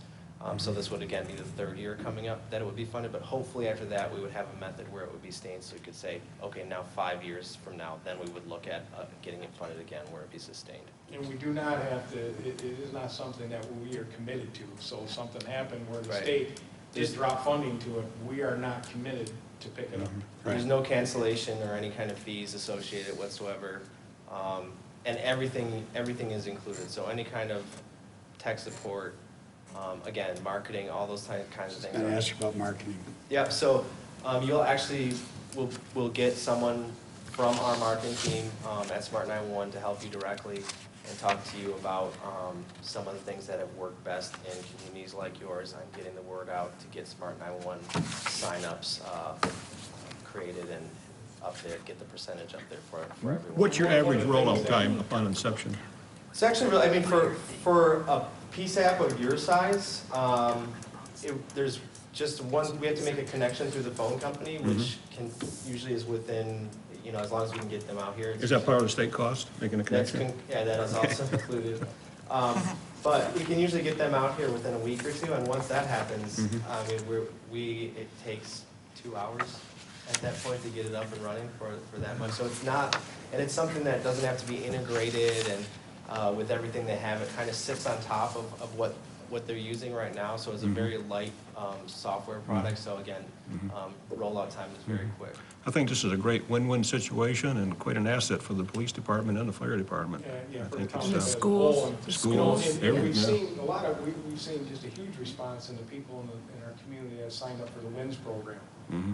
So this would, again, be the third year coming up that it would be funded, but hopefully after that, we would have a method where it would be sustained, so we could say, okay, now 5 years from now, then we would look at getting it funded again where it be sustained. And we do not have to, it is not something that we are committed to. So if something happened where the Right. state did drop funding to it, we are not committed to pick it up. There's no cancellation or any kind of fees associated whatsoever. And everything is included, so any kind of tech support, again, marketing, all those kinds of things. I'm going to ask you about marketing. Yep, so we'll get someone from our marketing team at Smart 911 to help you directly and talk to you about some of the things that have worked best in communities like yours on getting the word out to get Smart 911 signups created and up there, get the percentage up there for everyone. What's your average rollout time upon inception? It's actually really, I mean, for a PSAP of your size, there's just one, we have to make a connection through the phone company, which usually is within, as long as we can get them out here. Is that part of the sstate cost, making a That's connection? Yeah, that is also included. But we can usually get them out here within a week or two, and once that happens, I mean, it takes 2 hours at that point to get it up and running for that much. So it's not, and it's something that doesn't have to be integrated and with everything they have. It kind of sits on top of what what they're using right now, so it's a very light software product. So again, rollout time is very quick. I think this is a great win-win situation and quite an asset for the police department and the fire department. Yeah, I for the think it's, township as a schools. whole. And- Schools, And everything, we've yeah. seen we've seen just a huge response in the people in our community that signed up for the WINS program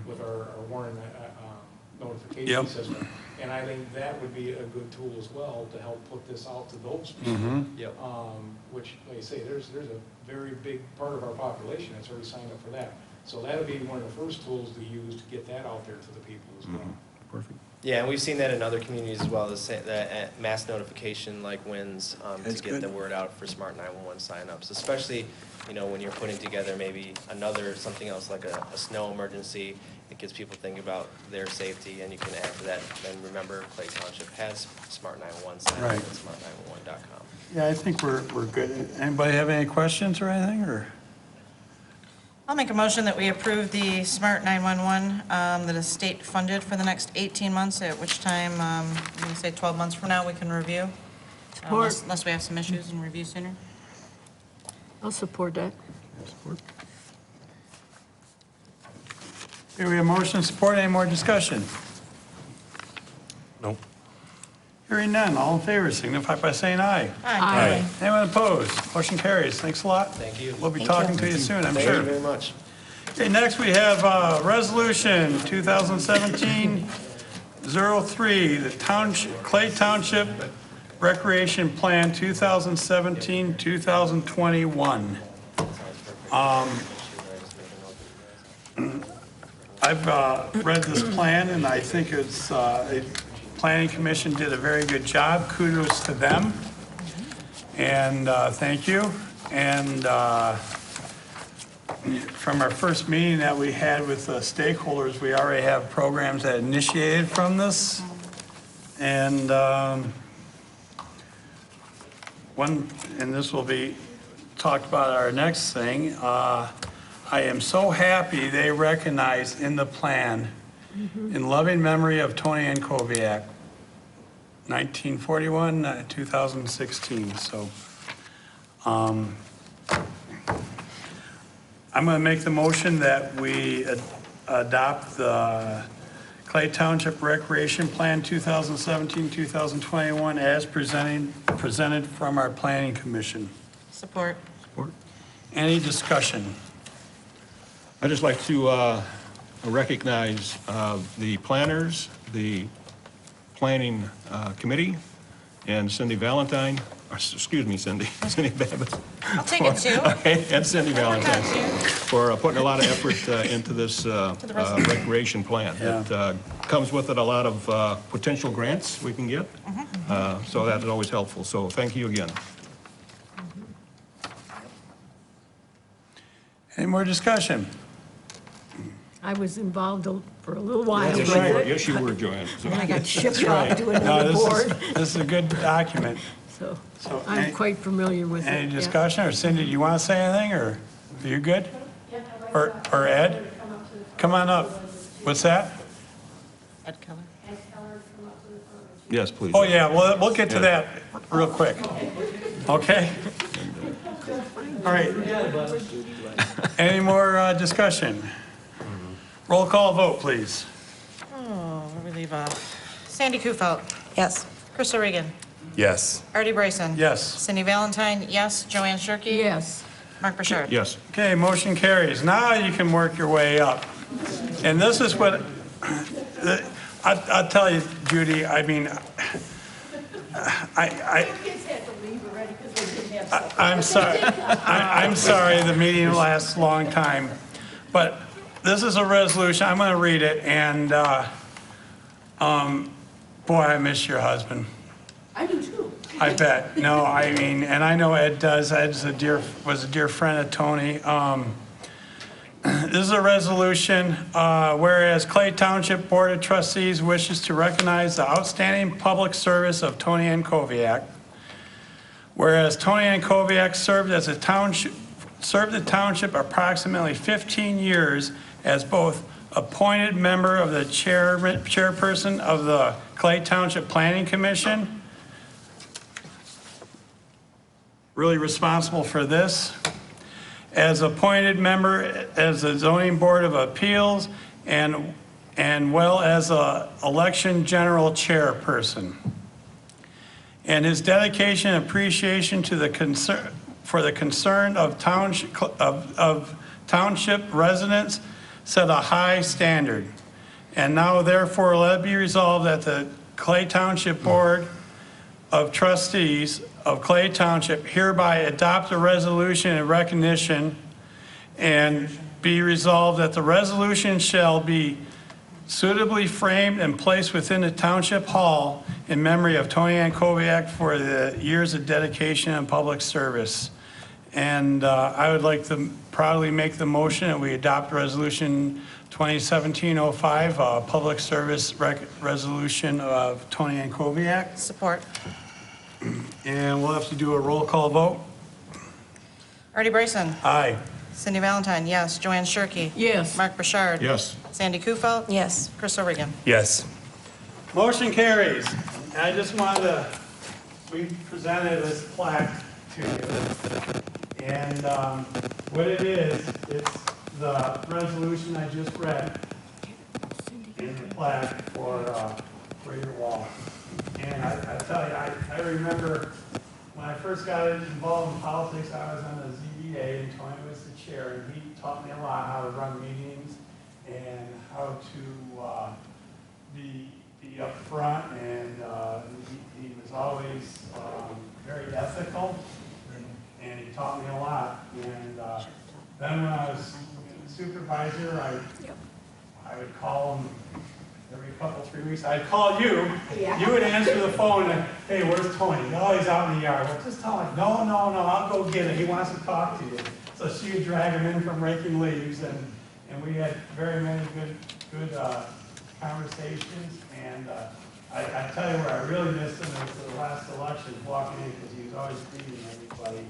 with our warning notification Yep. system. And I think that would be a good tool as well to help put this out to those people. Yep. Which, like I say, there's a very big part of our population that's already signed up for that. So that would be one of the first tools to use to get that out there to the people as well. Perfect. Yeah, and we've seen that in other communities as well, the mass notification like WINS That's to get good. the word out for Smart 911 signups, especially, when you're putting together maybe something else like a snow emergency. It gets people thinking about their safety, and you can add to that. And remember, Clay Township has Smart 911 signups Right. at smart911.com. Yeah, I think we're good. Anybody have any questions or anything, or? I'll make a motion that we approve the Smart 911 that is state funded for the next 18 months, at which time, I'm going to say 12 months from now, we can review. Support. Unless we have some issues and review sooner. I'll support that. Support. Okay, we have motion and support. Any more discussion? Nope. Hearing none. All in favor signify by saying aye. Aye. Anyone opposed? Motion carries. Thanks a lot. Thank you. We'll be talking to you soon, I'm Thank you sure. very much. Okay, next we have Resolution 2017-03, the Clay Township Recreation Plan 2017-2021. I've read this plan, and I think it's, Planning Commission did a very good job. Kudos to them. And thank you. And from our first meeting that we had with the stakeholders, we already have programs that initiated from this. And this will be talked about our next thing. I am so happy they recognize in the plan, in loving memory of Tony N. Koviak, 1941, 2016. So I'm going to make the motion that we adopt the Clay Township Recreation Plan 2017-2021 as presented from our Planning Commission. Support. Support. Any discussion? I'd just like to recognize the planners, the planning committee, and Cindy Valentine, excuse me, Cindy Babbitt. I'll take it too. And Cindy Valentine too. for putting a lot of effort into this recreation plan. Yeah. It comes with it a lot of potential grants we can get, so that is always helpful. So thank you again. Any more discussion? I was involved for a little while. Yes, with you were. it. Yes, you were, Joanne. So- And I got shipped off to No, another board, this is a good document. so So, I'm quite familiar with it. Any yeah. discussion? Or Cindy, do you want to say anything, or are you good? Or Ed? Come on up. What's that? Ed Keller. Yes, please. Oh, yeah, we'll get to that real quick. Okay? All right. Any more discussion? Roll call vote, please. Oh, where do we leave off? Sandy Kufelt. Yes. Crystal Regan. Yes. Artie Bryson. Yes. Cindy Valentine, yes. Joanne Shirkey. Yes. Mark Burchard. Yes. Okay, motion carries. Now you can work your way up. And this is what, I'll tell you, Judy, I mean, I'm sorry, I'm sorry the meeting lasts a long time, but this is a resolution, I'm gonna read it, and, boy, I miss your husband. I do too. I bet. No, I mean, and I know Ed does. Ed's was a dear friend of Tony. This is a resolution, whereas Clay Township Board of Trustees wishes to recognize the outstanding public service of Tony N. Koviak. Whereas Tony N. Koviak served the township approximately 15 years as both appointed member of the chairperson of the Clay Township Planning Commission, really responsible for this, as appointed member as the zoning board of appeals and well as a election general chairperson. And his dedication and appreciation to the concern, for the concern of township residents set a high standard. And now therefore let it be resolved that the Clay Township Board of Trustees of Clay Township hereby adopt a resolution in recognition, and be resolved that the resolution shall be suitably framed and placed within the Township Hall in memory of Tony Ann Koviak for the years of dedication and public service. And I would like to proudly make the motion that we adopt Resolution 2017-05, Public Service Resolution of Tony Ann Koviak. Support. And we'll have to do a roll call vote. Artie Bryson. Aye. Cindy Valentine, yes. Joanne Shirkey. Yes. Mark Bouchard. Yes. Sandy Kufel. Yes. Chris O'Regan. Yes. Motion carries. And I just wanted to, we presented this plaque to you. And what it is, it's the resolution I just read in the plaque for your wall. And I tell you, I remember when I first got involved in politics, I was on the ZBA and Tony was the chair, and he taught me a lot how to run meetings and how to be upfront, and he was always very ethical, and he taught me a lot. And then when I was supervisor, I would call him every couple, 3 weeks. I'd call you. Yeah. You would answer the phone and, hey, where's Tony? Oh, he's out in the yard. Well, just tell him, no, I'll go get him. He wants to talk to you. So she would drag him in from raking leaves, and we had very many good conversations. And I tell you where I really missed him was the last election, walking in, because he was always greeting everybody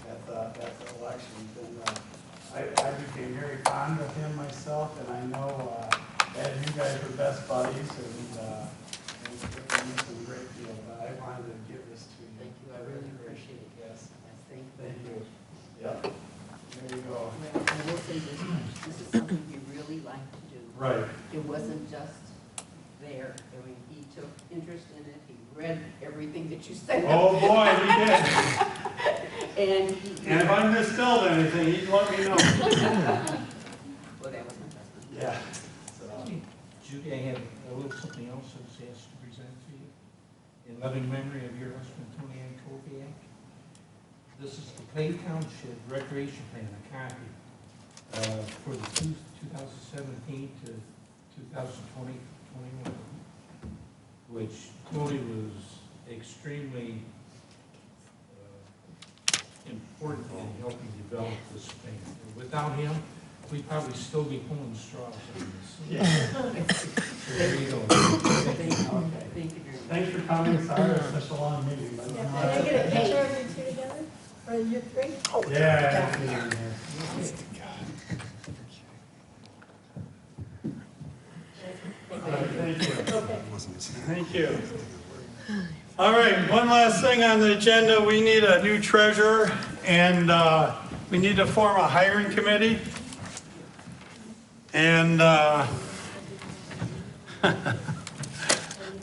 at the elections. And I became very fond of him myself, and I know that you guys were best buddies, and we missed him a great deal. But I wanted to give this to you. Thank you, I really appreciate it, yes. Thank you. Yep. There you go. Well, I will say this much, this is something we really like to do. Right. It wasn't just there, I mean, he took interest in it, he read everything that you said. Oh, boy, he did. And And if I misspelled anything, he'd let me know. well, that was my husband. Yeah. Judy, I have a little something else I was asked to present to you. In loving memory of your husband, Tony Ann Koviak. This is the Clay Township Recreation Plan, a copy, for the 2017 to 2020-21, which Tony was extremely important in helping develop this plan. Without him, we'd probably still be pulling straws on this. So there you go. Thank you very much. Thanks for coming. Sorry it was such a long meeting. But Can I get a picture of you two together? Or you three? Yeah. Thank you. Thank you. All right, one last thing on the agenda. We need a new treasurer, and we need to form a hiring committee. And,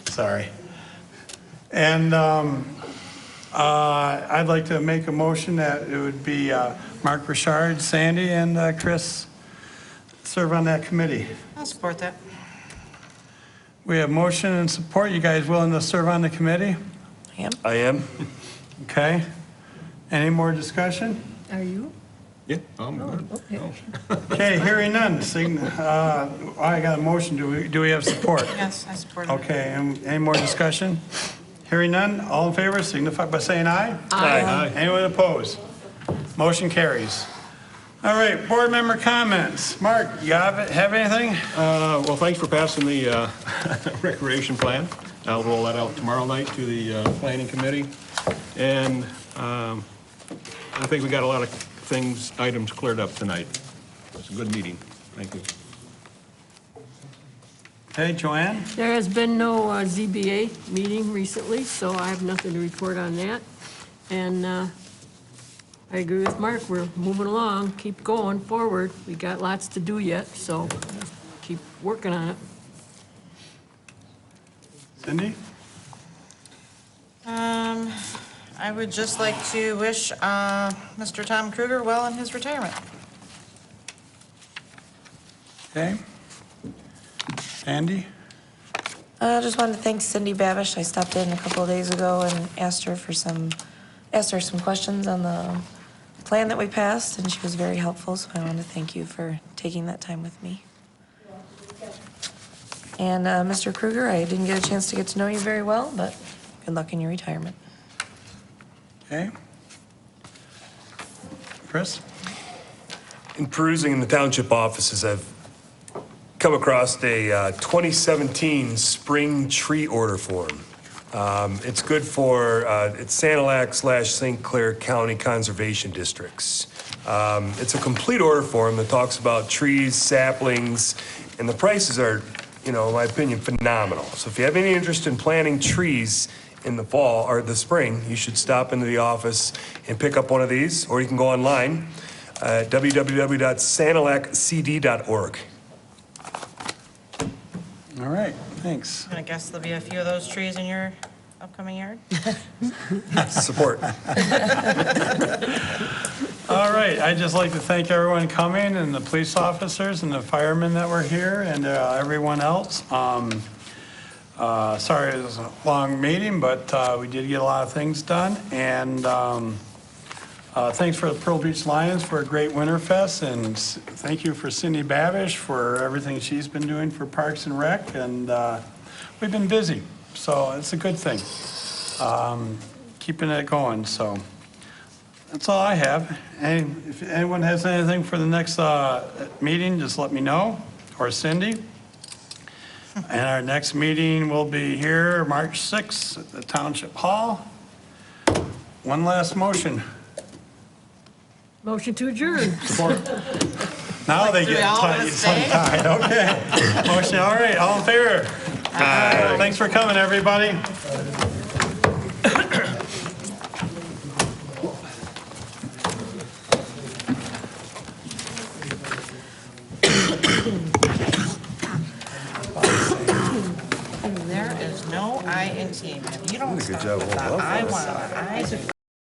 sorry. And I'd like to make a motion that it would be Mark Richard, Sandy, and Chris serve on that committee. I'll support that. We have motion and support. You guys willing to serve on the committee? I am. I am. Okay. Any more discussion? Are you? Yeah, I'm good. Okay. Okay, hearing none. I got a motion. Do we have support? Yes, I support it. Okay, and any more discussion? Hearing none, all in favor signify by saying aye. Aye. Anyone opposed? Motion carries. All right, board member comments. Mark, you have anything? Well, thanks for passing the recreation plan. I'll roll that out tomorrow night to the planning committee. And I think we got a lot of items cleared up tonight. It's a good meeting. Thank you. Hey, Joanne? There has been no ZBA meeting recently, so I have nothing to report on that. And I agree with Mark. We're moving along, keep going forward. We got lots to do yet, so keep working on it. Cindy? I would just like to wish Mr. Tom Kruger well in his retirement. Okay. Andy? I just wanted to thank Cindy Babish. I stopped in a couple of days ago and asked her some questions on the plan that we passed, and she was very helpful, so I want to thank you for taking that time with me. And Mr. Kruger, I didn't get a chance to get to know you very well, but good luck in your retirement. Okay. Chris? In perusing in the township offices, I've come across a 2017 spring tree order form. It's good for, it's Sanilac/St. Clair County Conservation Districts. It's a complete order form that talks about trees, saplings, and the prices are, in my opinion, phenomenal. So if you have any interest in planting trees in the fall or the spring, you should stop into the office and pick up one of these, or you can go online at www.sanilaccd.org. All right, thanks. I guess there'll be a few of those trees in your upcoming yard. Support. All right, I'd just like to thank everyone coming, and the police officers and the firemen that were here, and everyone else. Sorry it was a long meeting, but we did get a lot of things done. And thanks for the Pearl Beach Lions for a great Winterfest, and thank you for Cindy Babish for everything she's been doing for Parks and Rec. And we've been busy, so it's a good thing. Keeping it going, so that's all I have. And if anyone has anything for the next meeting, just let me know, or Cindy. And our next meeting will be here March 6th at the Township Hall. One last motion. Motion to adjourn. Now they get tight. Okay. Motion, all right, all in favor? Aye. Thanks for coming, everybody. There is no I in team. If you don't stop with the I want, I do.